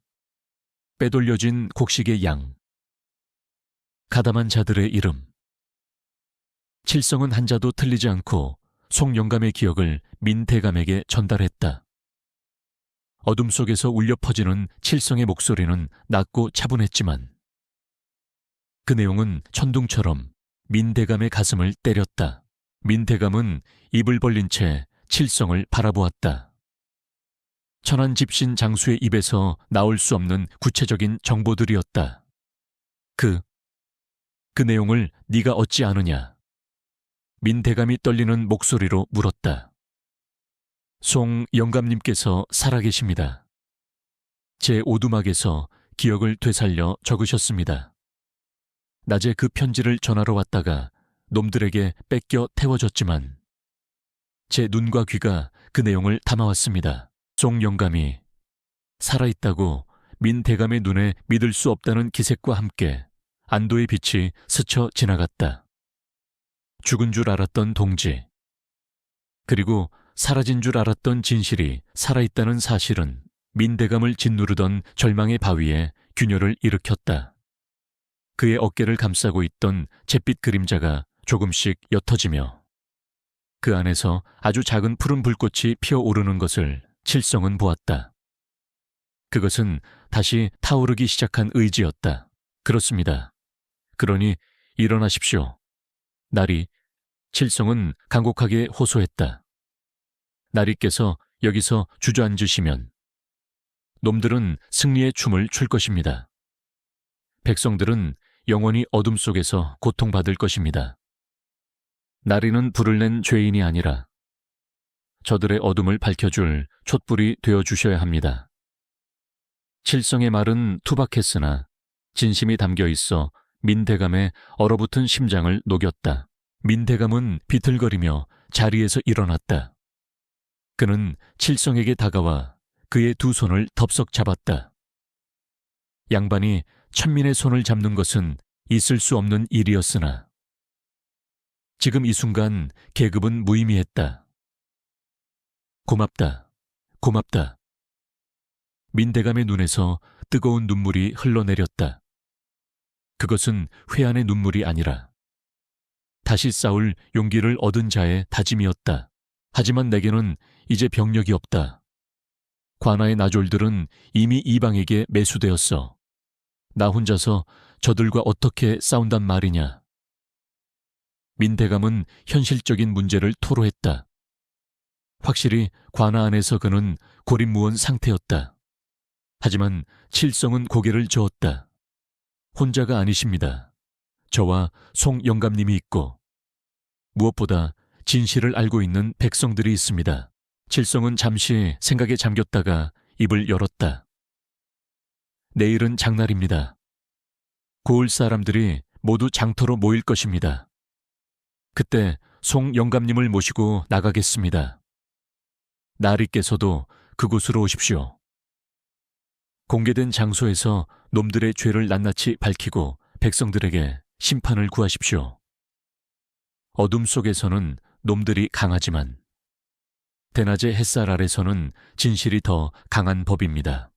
빼돌려진 곡식의 양, 가담한 자들의 이름. 칠성은 한자도 틀리지 않고 송 영감의 기억을 민대감에게 전달했다. 어둠 속에서 울려 퍼지는 칠성의 목소리는 낮고 차분했지만 그 내용은 천둥처럼 민대감의 가슴을 때렸다. 민대감은 입을 벌린 채 칠성을 바라보았다. 천안집신 장수의 입에서 나올 수 없는 구체적인 정보들이었다. 그 내용을 네가 얻지 않으냐? 민대감이 떨리는 목소리로 물었다. 송 영감님께서 살아계십니다. 제 오두막에서 기억을 되살려 적으셨습니다. 낮에 그 편지를 전하러 왔다가 놈들에게 뺏겨 태워졌지만 제 눈과 귀가 그 내용을 담아왔습니다. 송 영감이 살아있다고 민대감의 눈에 믿을 수 없다는 기색과 함께 안도의 빛이 스쳐 지나갔다. 죽은 줄 알았던 동지, 그리고 사라진 줄 알았던 진실이 살아있다는 사실은 민대감을 짓누르던 절망의 바위에 균열을 일으켰다. 그의 어깨를 감싸고 있던 잿빛 그림자가 조금씩 옅어지며 그 안에서 아주 작은 푸른 불꽃이 피어오르는 것을 칠성은 보았다. 그것은 다시 타오르기 시작한 의지였다. 그렇습니다. 그러니 일어나십시오. 나리, 칠성은 간곡하게 호소했다. 나리께서 여기서 주저앉으시면 놈들은 승리의 춤을 출 것입니다. 백성들은 영원히 어둠 속에서 고통받을 것입니다. 나리는 불을 낸 죄인이 아니라 저들의 어둠을 밝혀줄 촛불이 되어주셔야 합니다. 칠성의 말은 투박했으나 진심이 담겨 있어 민대감의 얼어붙은 심장을 녹였다. 민대감은 비틀거리며 자리에서 일어났다. 그는 칠성에게 다가와 그의 두 손을 덥석 잡았다. 양반이 천민의 손을 잡는 것은 있을 수 없는 일이었으나 지금 이 순간 계급은 무의미했다. 고맙다. 고맙다. 민대감의 눈에서 뜨거운 눈물이 흘러내렸다. 그것은 회한의 눈물이 아니라 다시 싸울 용기를 얻은 자의 다짐이었다. 하지만 내게는 이제 병력이 없다. 관아의 나졸들은 이미 이방에게 매수되었어. 나 혼자서 저들과 어떻게 싸운단 말이냐. 민대감은 현실적인 문제를 토로했다. 확실히 관아 안에서 그는 고립무원 상태였다. 하지만 칠성은 고개를 저었다. 혼자가 아니십니다. 저와 송 영감님이 있고 무엇보다 진실을 알고 있는 백성들이 있습니다. 칠성은 잠시 생각에 잠겼다가 입을 열었다. 내일은 장날입니다. 고을 사람들이 모두 장터로 모일 것입니다. 그때 송 영감님을 모시고 나가겠습니다. 나리께서도 그곳으로 오십시오. 공개된 장소에서 놈들의 죄를 낱낱이 밝히고 백성들에게 심판을 구하십시오. 어둠 속에서는 놈들이 강하지만 대낮의 햇살 아래서는 진실이 더 강한 법입니다.